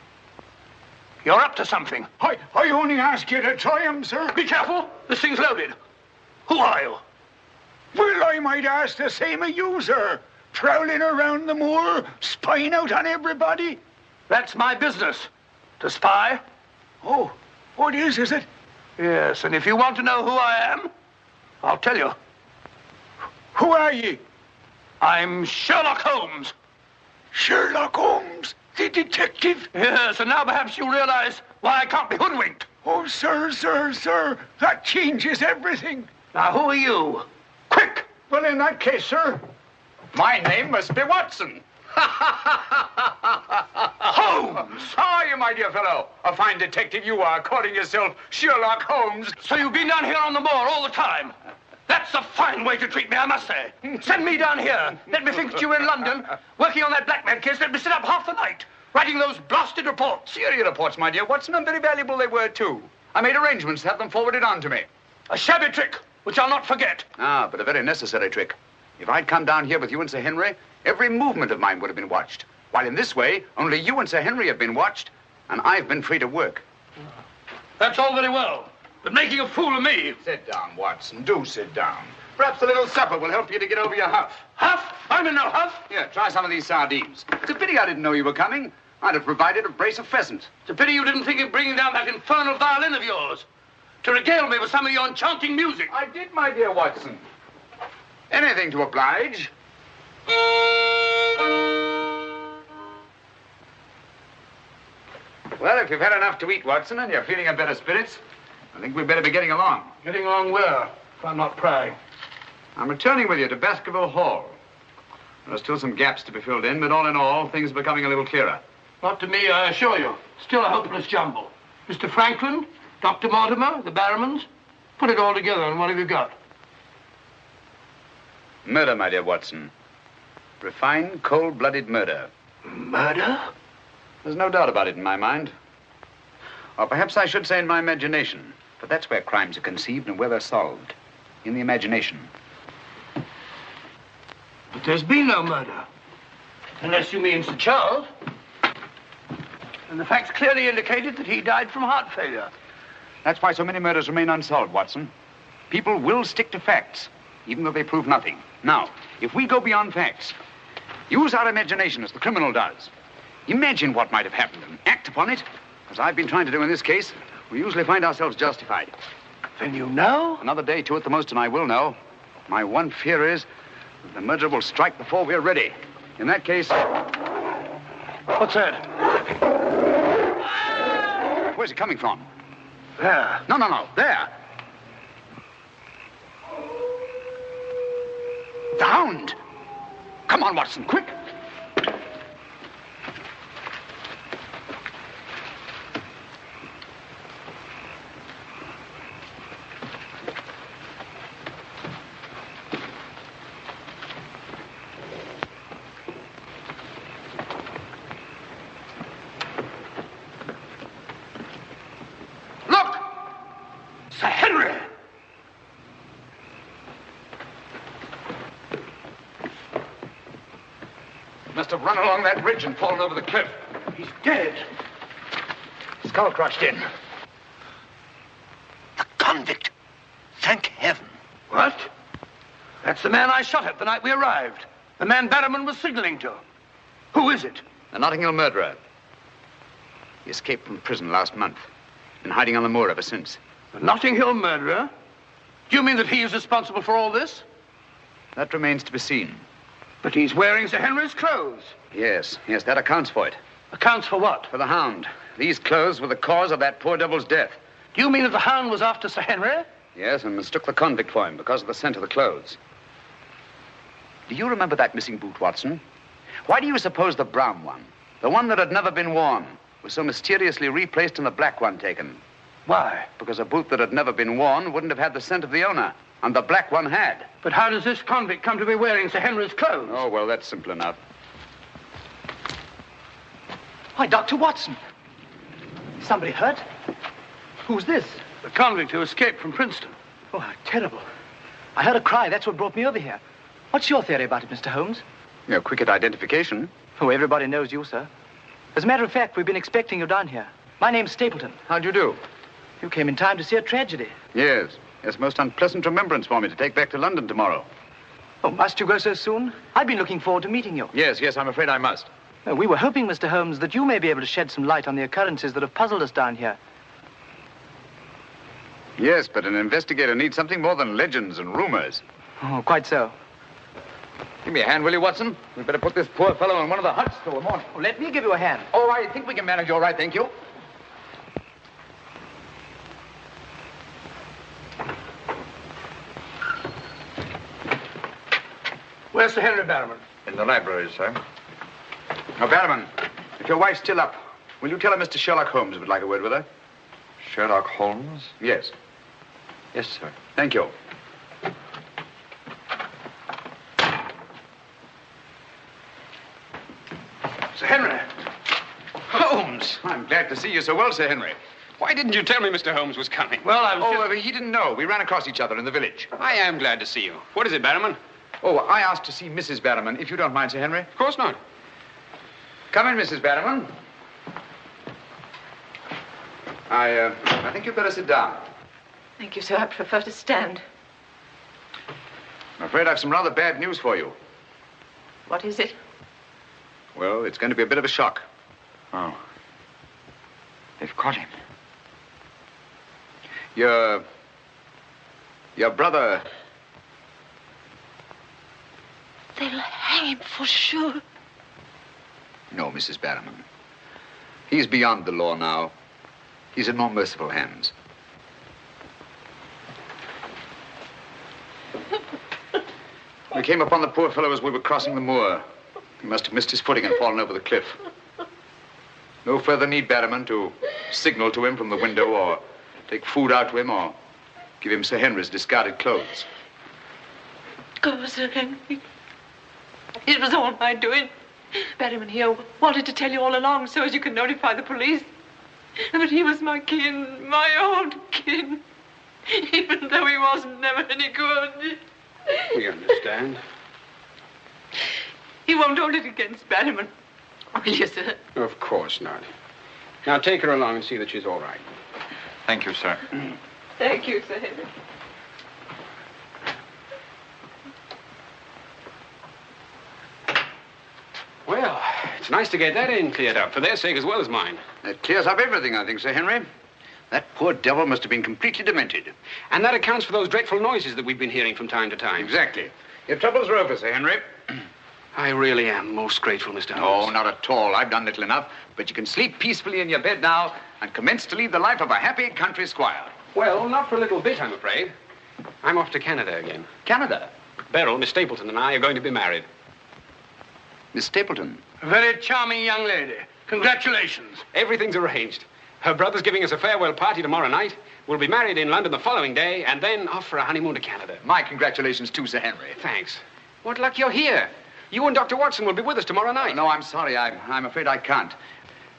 You're up to something. I only ask you to try him, sir. Be careful. This thing's loaded. Who are you? Well, I might ask the same of you, sir. Prowling around the moor, spying out on everybody. That's my business. To spy. Oh, what is it? Yes, and if you want to know who I am, I'll tell you. Who are ye? I'm Sherlock Holmes. Sherlock Holmes, the detective? Yes, and now perhaps you'll realize why I can't be hoodwinked. Oh, sir, that changes everything. Now, who are you? Quick! Well, in that case, sir, my name must be Watson. Holmes! How are you, my dear fellow? A fine detective you are, calling yourself Sherlock Holmes. So you've been down here on the moor all the time? That's a fine way to treat me, I must say. Send me down here. Let me think that you were in London, working on that blackmail case. Let me sit up half the night, writing those blasted reports. Serious reports, my dear Watson, and very valuable they were, too. I made arrangements to have them forwarded on to me. A shabby trick, which I'll not forget. Ah, but a very necessary trick. If I'd come down here with you and Sir Henry, every movement of mine would have been watched. While in this way, only you and Sir Henry have been watched, and I've been free to work. That's all very well, but making a fool of me... Sit down, Watson. Do sit down. Perhaps a little supper will help you to get over your huff. Huff? I'm in no huff. Here, try some of these sardines. It's a pity I didn't know you were coming. I'd have provided a brace of pheasant. It's a pity you didn't think of bringing down that infernal violin of yours to regale me with some of your enchanting music. I did, my dear Watson. Anything to oblige. Well, if you've had enough to eat, Watson, and you're feeling in better spirits, I think we'd better be getting along. Getting along where, if I'm not prying? I'm returning with you to Baskerville Hall. There are still some gaps to be filled in, but all in all, things are becoming a little clearer. Not to me, I assure you. Still a hopeless jumble. Mr. Franklin, Dr. Mortimer, the Barrowmans, put it all together, and what have you got? Murder, my dear Watson. Refined, cold-blooded murder. Murder? There's no doubt about it in my mind. Or perhaps I should say in my imagination. For that's where crimes are conceived and where they're solved. In the imagination. But there's been no murder. Unless you mean Sir Charles. And the facts clearly indicated that he died from heart failure. That's why so many murders remain unsolved, Watson. People will stick to facts, even though they prove nothing. Now, if we go beyond facts, use our imagination as the criminal does. Imagine what might have happened and act upon it. As I've been trying to do in this case, we usually find ourselves justified. Then you know? Another day, two at the most, and I will know. My one fear is that the murderer will strike before we're ready. In that case... What's that? Where's it coming from? There. No. There. The hound! Come on, Watson, quick! Must have run along that ridge and fallen over the cliff. He's dead. Skull crushed in. The convict. Thank heaven. What? That's the man I shot at the night we arrived. The man Barrowman was signaling to. Who is it? The Notting Hill murderer. He escaped from prison last month. Been hiding on the moor ever since. The Notting Hill murderer? Do you mean that he is responsible for all this? That remains to be seen. But he's wearing Sir Henry's clothes. Yes, that accounts for it. Accounts for what? For the hound. These clothes were the cause of that poor devil's death. Do you mean that the hound was after Sir Henry? Yes, and mistook the convict for him because of the scent of the clothes. Do you remember that missing boot, Watson? Why do you suppose the brown one, the one that had never been worn, was so mysteriously replaced and the black one taken? Why? Because a boot that had never been worn wouldn't have had the scent of the owner, and the black one had. But how does this convict come to be wearing Sir Henry's clothes? Oh, well, that's simple enough. Why, Dr. Watson. Somebody hurt? Who's this? The convict who escaped from Princeton. Oh, how terrible. I heard a cry. That's what brought me over here. What's your theory about it, Mr. Holmes? You're quick at identification. Oh, everybody knows you, sir. As a matter of fact, we've been expecting you down here. My name's Stapleton. How'd you do? You came in time to see a tragedy. Yes. It's a most unpleasant remembrance for me to take back to London tomorrow. Oh, must you go so soon? I've been looking forward to meeting you. Yes, I'm afraid I must. We were hoping, Mr. Holmes, that you may be able to shed some light on the occurrences that have puzzled us down here. Yes, but an investigator needs something more than legends and rumors. Oh, quite so. Give me a hand, will you, Watson? We'd better put this poor fellow in one of the huts till the morning. Oh, let me give you a hand. Oh, I think we can manage all right, thank you. Where's Sir Henry Barrowman? In the library, sir. Now, Barrowman, if your wife's still up, will you tell her Mr. Sherlock Holmes would like a word with her? Sherlock Holmes? Yes. Yes, sir. Thank you. Sir Henry. Holmes! I'm glad to see you so well, Sir Henry. Why didn't you tell me Mr. Holmes was coming? Well, I was he didn't know. We ran across each other in the village. I am glad to see you. What is it, Barrowman? Oh, I asked to see Mrs. Barrowman, if you don't mind, Sir Henry. Of course not. Come in, Mrs. Barrowman. I think you'd better sit down. Thank you, sir. I prefer to stand. I'm afraid I've some rather bad news for you. What is it? Well, it's going to be a bit of a shock. Oh. They've caught him. Your brother... They'll hang him for sure. No, Mrs. Barrowman. He's beyond the law now. He's in more merciful hands. We came upon the poor fellow as we were crossing the moor. He must have missed his footing and fallen over the cliff. No further need, Barrowman, to signal to him from the window or take food out to him or give him Sir Henry's discarded clothes. Oh, Sir Henry. It was all my doing. Barrowman here wanted to tell you all along so as you could notify the police. But he was my kin, my old kin. Even though he wasn't never any good. We understand. He won't hold it against Barrowman. Will you, sir? Of course not. Now take her along and see that she's all right. Thank you, sir. Thank you, Sir Henry. Well, it's nice to get that in cleared up, for their sake as well as mine. That clears up everything, I think, Sir Henry. That poor devil must have been completely demented. And that accounts for those dreadful noises that we've been hearing from time to time. Exactly. Your troubles are over, Sir Henry. I really am most grateful, Mr. Holmes. Oh, not at all. I've done little enough. But you can sleep peacefully in your bed now and commence to lead the life of a happy country squire. Well, not for a little bit, I'm afraid. I'm off to Canada again. Canada? Beryl, Miss Stapleton, and I are going to be married. Miss Stapleton? A very charming young lady. Congratulations. Everything's arranged. Her brother's giving us a farewell party tomorrow night. We'll be married in London the following day, and then off for a honeymoon to Canada. My congratulations too, Sir Henry. Thanks. What luck you're here. You and Dr. Watson will be with us tomorrow night. No, I'm sorry. I'm afraid I can't.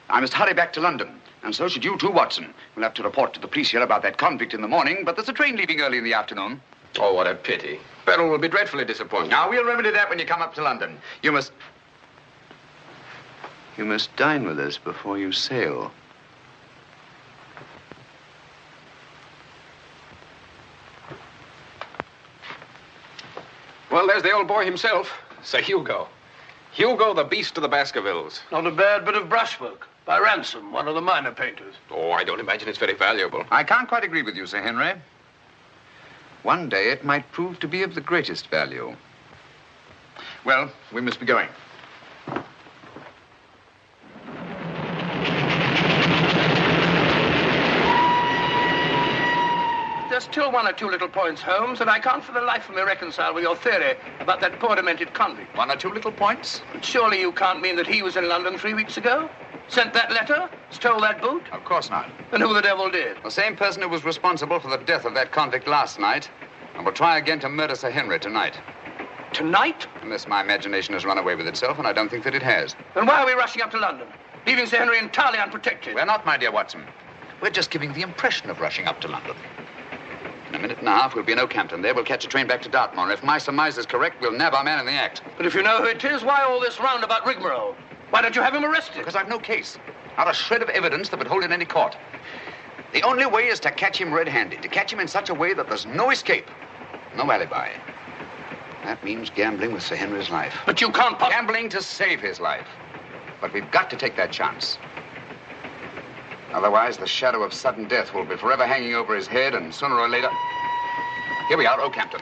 I must hurry back to London. And so should you too, Watson. We'll have to report to the police here about that convict in the morning, but there's a train leaving early in the afternoon. Oh, what a pity. Beryl will be dreadfully disappointed. Now, we'll remedy that when you come up to London. You must dine with us before you sail. Well, there's the old boy himself, Sir Hugo. Hugo, the beast of the Baskervilles. Not a bad bit of brushwork. By Ransom, one of the minor painters. Oh, I don't imagine it's very valuable. I can't quite agree with you, Sir Henry. One day it might prove to be of the greatest value. Well, we must be going. There's still one or two little points, Holmes, that I can't for the life of me reconcile with your theory about that poor demented convict. One or two little points? But surely you can't mean that he was in London 3 weeks ago? Sent that letter? Stole that boot? Of course not. And who the devil did? The same person who was responsible for the death of that convict last night and will try again to murder Sir Henry tonight. Tonight? Unless my imagination has run away with itself, and I don't think that it has. Then why are we rushing up to London? leaving Sir Henry entirely unprotected. We're not, my dear Watson. We're just giving the impression of rushing up to London. In a minute and a half, we'll be in Oakhampton. There, we'll catch a train back to Dartmoor. If my surmise is correct, we'll nab our man in the act. But if you know who it is, why all this roundabout rigmarole? Why don't you have him arrested? Because I've no case. Not a shred of evidence that would hold in any court. The only way is to catch him red-handed, to catch him in such a way that there's no escape, no alibi. That means gambling with Sir Henry's life. But you can't Gambling to save his life. But we've got to take that chance. Otherwise, the shadow of sudden death will be forever hanging over his head, and sooner or later... Here we are, Oakhampton.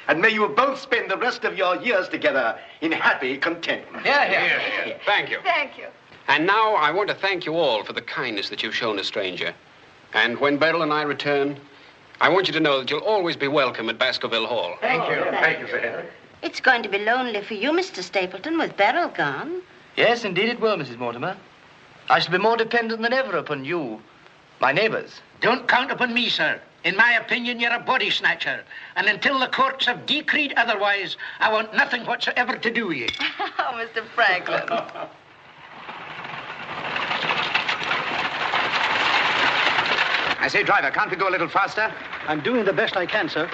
And may you both spend the rest of your years together in happy contentment. Yeah. Thank you. Thank you. And now I want to thank you all for the kindness that you've shown a stranger. And when Beryl and I return, I want you to know that you'll always be welcome at Baskerville Hall. Thank you. Thank you, Sir Henry. It's going to be lonely for you, Mr. Stapleton, with Beryl gone. Yes, indeed it will, Mrs. Mortimer. I shall be more dependent than ever upon you, my neighbours. Don't count upon me, sir. In my opinion, you're a body snatcher. And until the courts have decreed otherwise, I want nothing whatsoever to do with you. Oh, Mr. Franklin. I say, driver, can't we go a little faster? I'm doing the best I can, sir.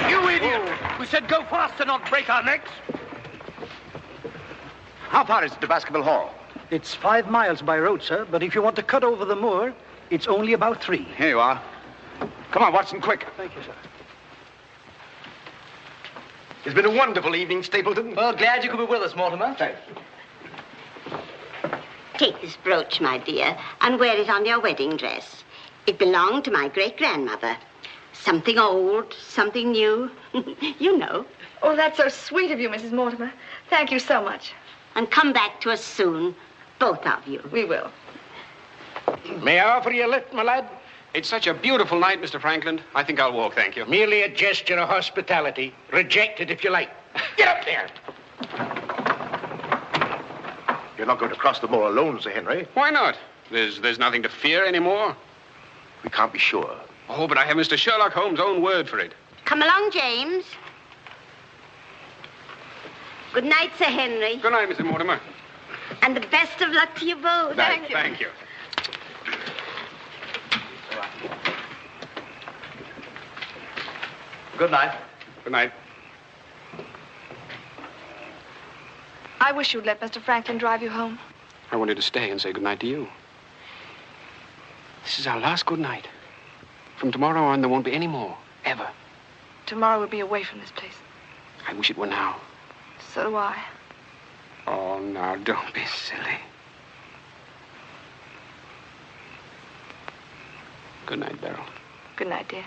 You idiot! We said go faster, not break our necks. How far is it to Baskerville Hall? It's 5 miles by road, sir, but if you want to cut over the moor, it's only about 3. Here you are. Come on, Watson, quick. Thank you, sir. It's been a wonderful evening, Stapleton. Well, glad you could be with us, Mortimer. Thank you. Take this brooch, my dear, and wear it on your wedding dress. It belonged to my great-grandmother. Something old, something new. You know. Oh, that's so sweet of you, Mrs. Mortimer. Thank you so much. And come back to us soon, both of you. We will. May I offer you a lift, my lad? It's such a beautiful night, Mr. Franklin. I think I'll walk, thank you. Merely a gesture of hospitality. Reject it if you like. Get up there. You're not going to cross the moor alone, Sir Henry. Why not? There's nothing to fear anymore. We can't be sure. Oh, but I have Mr. Sherlock Holmes' own word for it. Come along, James. Good night, Sir Henry. Good night, Mrs. Mortimer. And the best of luck to you both. Thank you. Good night. Good night. I wish you'd let Mr. Franklin drive you home. I wanted to stay and say good night to you. This is our last good night. From tomorrow on, there won't be any more, ever. Tomorrow we'll be away from this place. I wish it were now. So do I. Oh, now, don't be silly. Good night, Beryl. Good night, dear.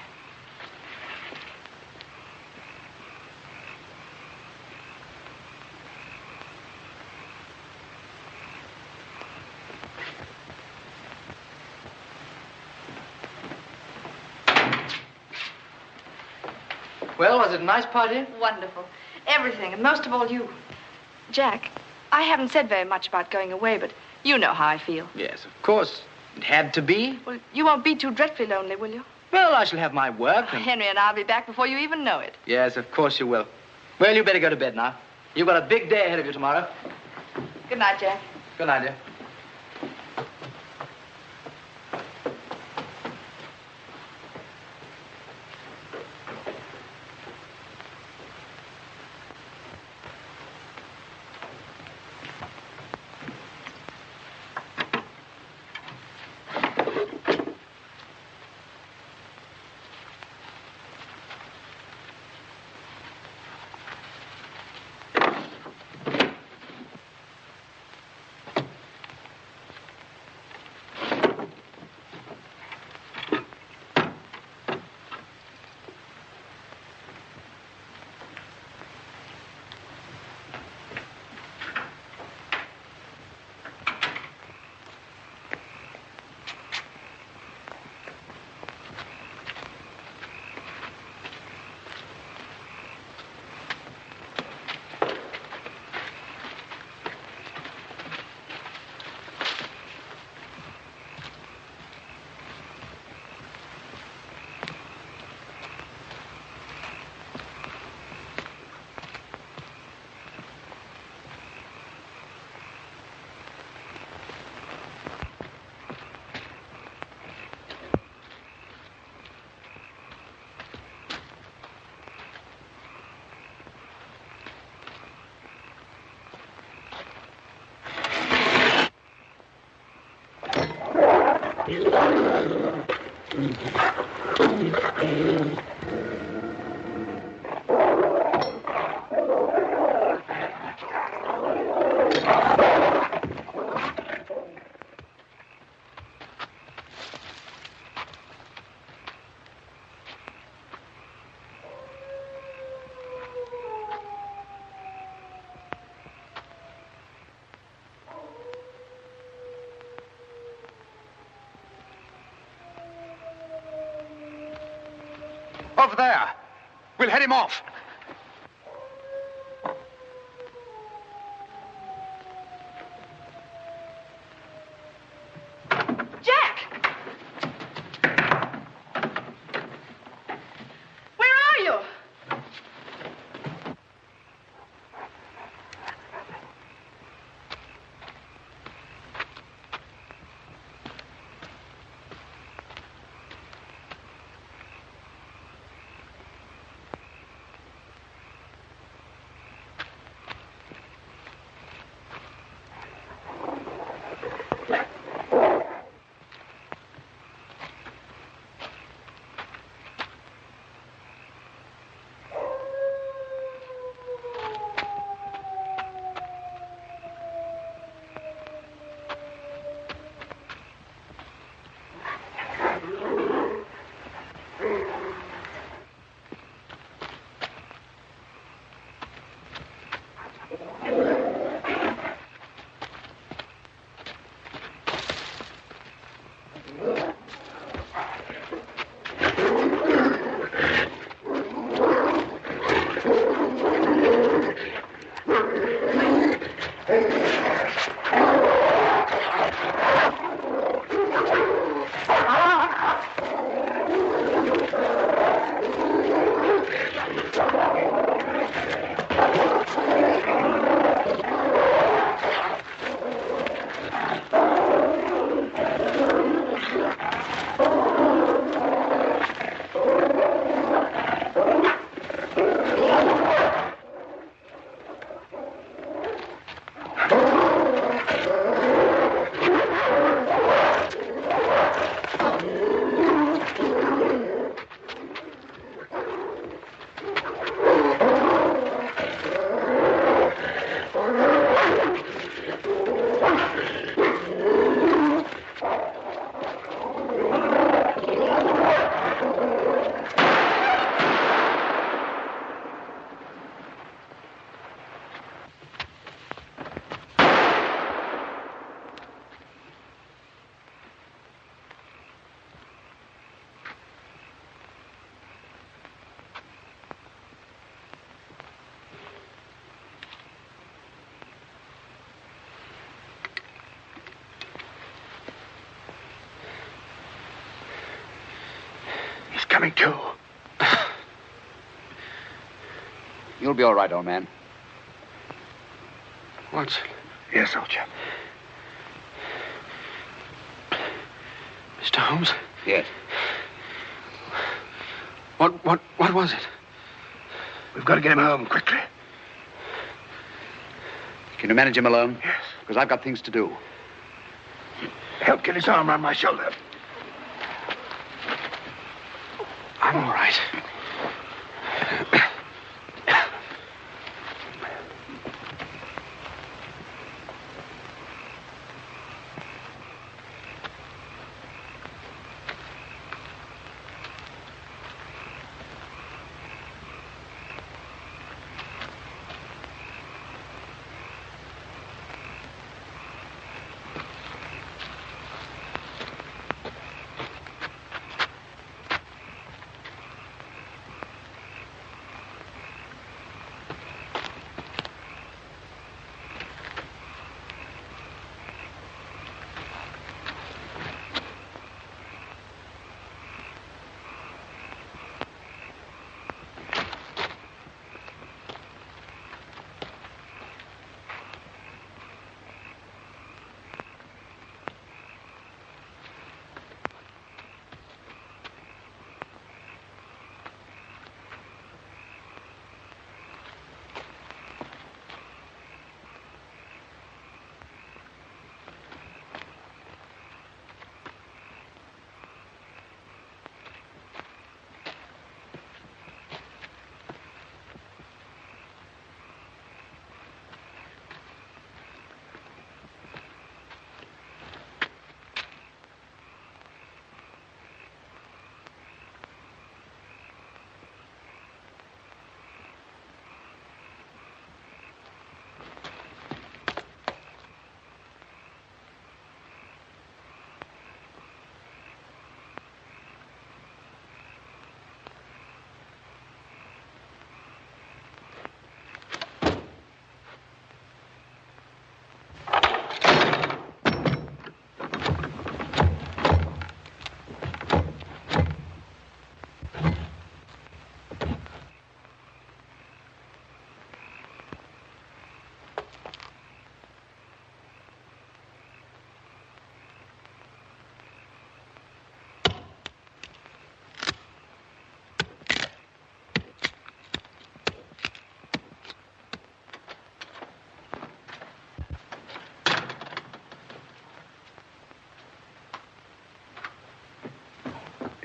Well, was it a nice party? Wonderful. Everything, and most of all you. Jack, I haven't said very much about going away, but you know how I feel. Yes, of course. It had to be. Well, you won't be too dreadfully lonely, will you? Well, I shall have my work. And... Henry and I'll be back before you even know it. Yes, of course you will. Well, you better go to bed now. You've got a big day ahead of you tomorrow. Good night, Jack. Good night, dear. Over there. We'll head him off. Jack! Where are you? Coming to. You'll be all right, old man. Watson. Yes, old chap. Mr. Holmes? Yes. What was it? We've got to get him home quickly. Can you manage him alone? Yes. Because I've got things to do. Help get his arm around my shoulder. I'm all right.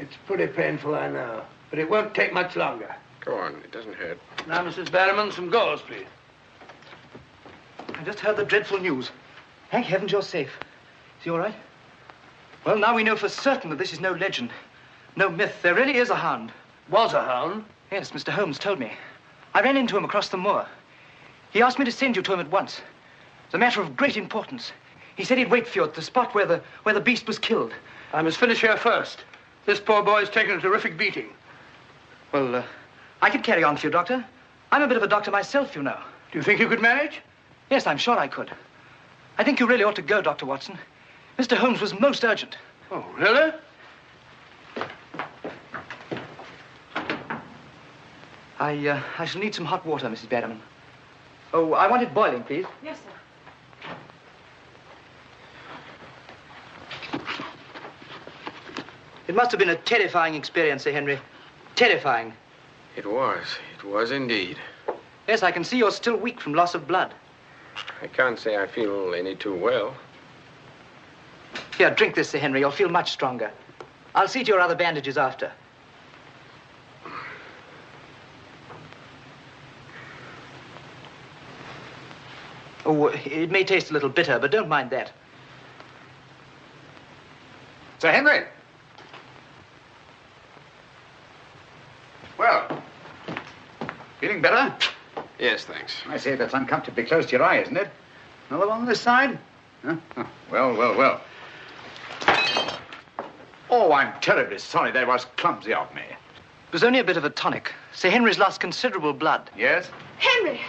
It's pretty painful, I know. But it won't take much longer. Go on, it doesn't hurt. Now, Mrs. Barrowman, some gauze, please. I just heard the dreadful news. Thank heavens you're safe. Is he all right? Well, now we know for certain that this is no legend, no myth. There really is a hound. Was a hound? Yes, Mr. Holmes told me. I ran into him across the moor. He asked me to send you to him at once. It's a matter of great importance. He said he'd wait for you at the spot where the beast was killed. I must finish here first. This poor boy's taken a terrific beating. Well, I could carry on for you, Doctor. I'm a bit of a doctor myself, you know. Do you think you could manage? Yes, I'm sure I could. I think you really ought to go, Dr. Watson. Mr. Holmes was most urgent. Oh, really? I shall need some hot water, Mrs. Barrowman. Oh, I want it boiling, please. Yes, sir. It must have been a terrifying experience, Sir Henry. Terrifying. It was indeed. Yes, I can see you're still weak from loss of blood. I can't say I feel any too well. Here, drink this, Sir Henry. You'll feel much stronger. I'll see to your other bandages after. Oh, it may taste a little bitter, but don't mind that. Sir Henry! Well, feeling better? Yes, thanks. I say, that's uncomfortably close to your eye, isn't it? Another one on this side? Huh? Oh, well. Oh, I'm terribly sorry. That was clumsy of me. It was only a bit of a tonic. Sir Henry's lost considerable blood. Yes? Henry!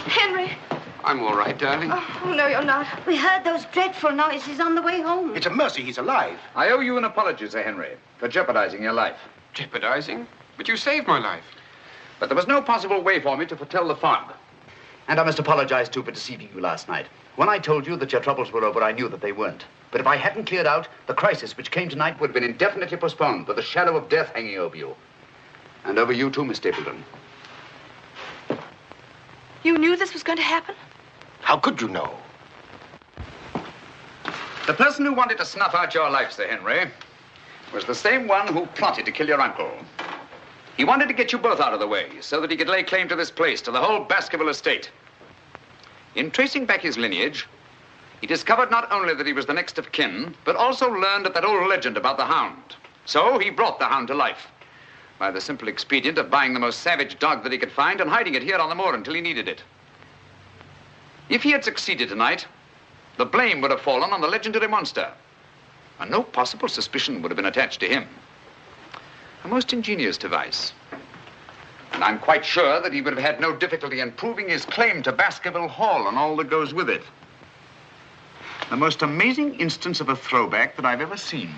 Henry! I'm all right, darling. Oh, no, you're not. We heard those dreadful noises on the way home. It's a mercy he's alive. I owe you an apology, Sir Henry, for jeopardizing your life. Jeopardizing? But you saved my life. But there was no possible way for me to foretell the fog. And I must apologize, too, for deceiving you last night. When I told you that your troubles were over, I knew that they weren't. But if I hadn't cleared out, the crisis which came tonight would have been indefinitely postponed, with the shadow of death hanging over you. And over you, too, Miss Stapleton. You knew this was going to happen? How could you know? The person who wanted to snuff out your life, Sir Henry, was the same one who plotted to kill your uncle. He wanted to get you both out of the way so that he could lay claim to this place, to the whole Baskerville estate. In tracing back his lineage, he discovered not only that he was the next of kin, but also learned of that old legend about the hound. So he brought the hound to life by the simple expedient of buying the most savage dog that he could find and hiding it here on the moor until he needed it. If he had succeeded tonight, the blame would have fallen on the legendary monster, and no possible suspicion would have been attached to him. A most ingenious device. And I'm quite sure that he would have had no difficulty in proving his claim to Baskerville Hall and all that goes with it. The most amazing instance of a throwback that I've ever seen.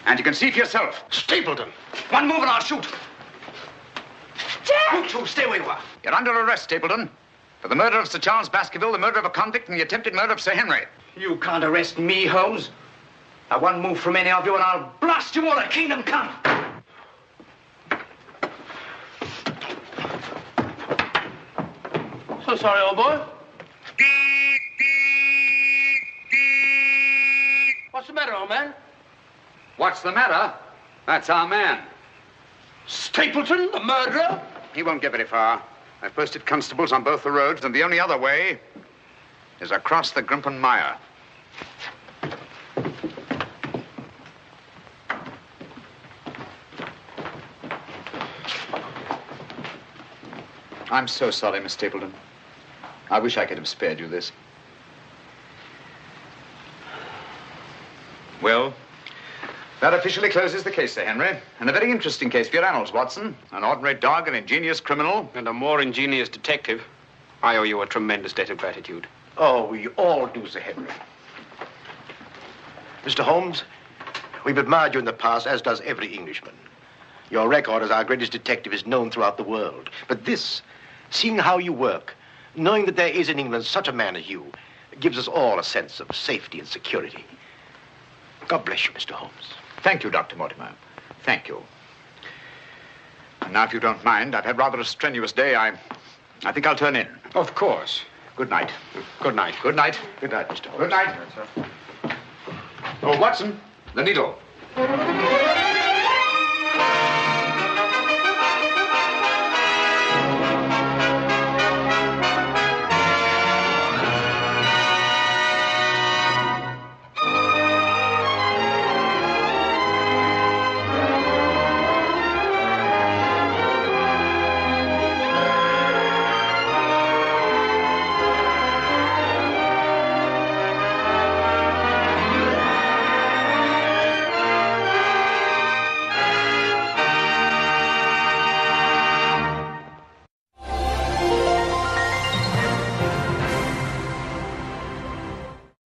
And you can see for yourself. Stapleton! One move and I'll shoot. Jack! You two, stay where you are. You're under arrest, Stapleton. For the murder of Sir Charles Baskerville, the murder of a convict, and the attempted murder of Sir Henry. You can't arrest me, Holmes. Now, one move from any of you and I'll blast you all to kingdom come. So sorry, old boy. What's the matter, old man? What's the matter? That's our man. Stapleton, the murderer? He won't get very far. I've posted constables on both the roads, and the only other way is across the Grimpen Mire. I'm so sorry, Miss Stapleton. I wish I could have spared you this. Well, that officially closes the case, Sir Henry. And a very interesting case for your annals, Watson. An ordinary dog, an ingenious criminal. And a more ingenious detective. I owe you a tremendous debt of gratitude. Oh, we all do, Sir Henry. Mr. Holmes, we've admired you in the past, as does every Englishman. Your record as our greatest detective is known throughout the world. But this, seeing how you work, knowing that there is in England such a man as you, gives us all a sense of safety and security. God bless you, Mr. Holmes. Thank you, Dr. Mortimer. Thank you. And now, if you don't mind, I've had rather a strenuous day. I think I'll turn in. Of course. Good night. Good night. Good night. Good night, Mr. Holmes. Good night. Oh, Watson, the needle.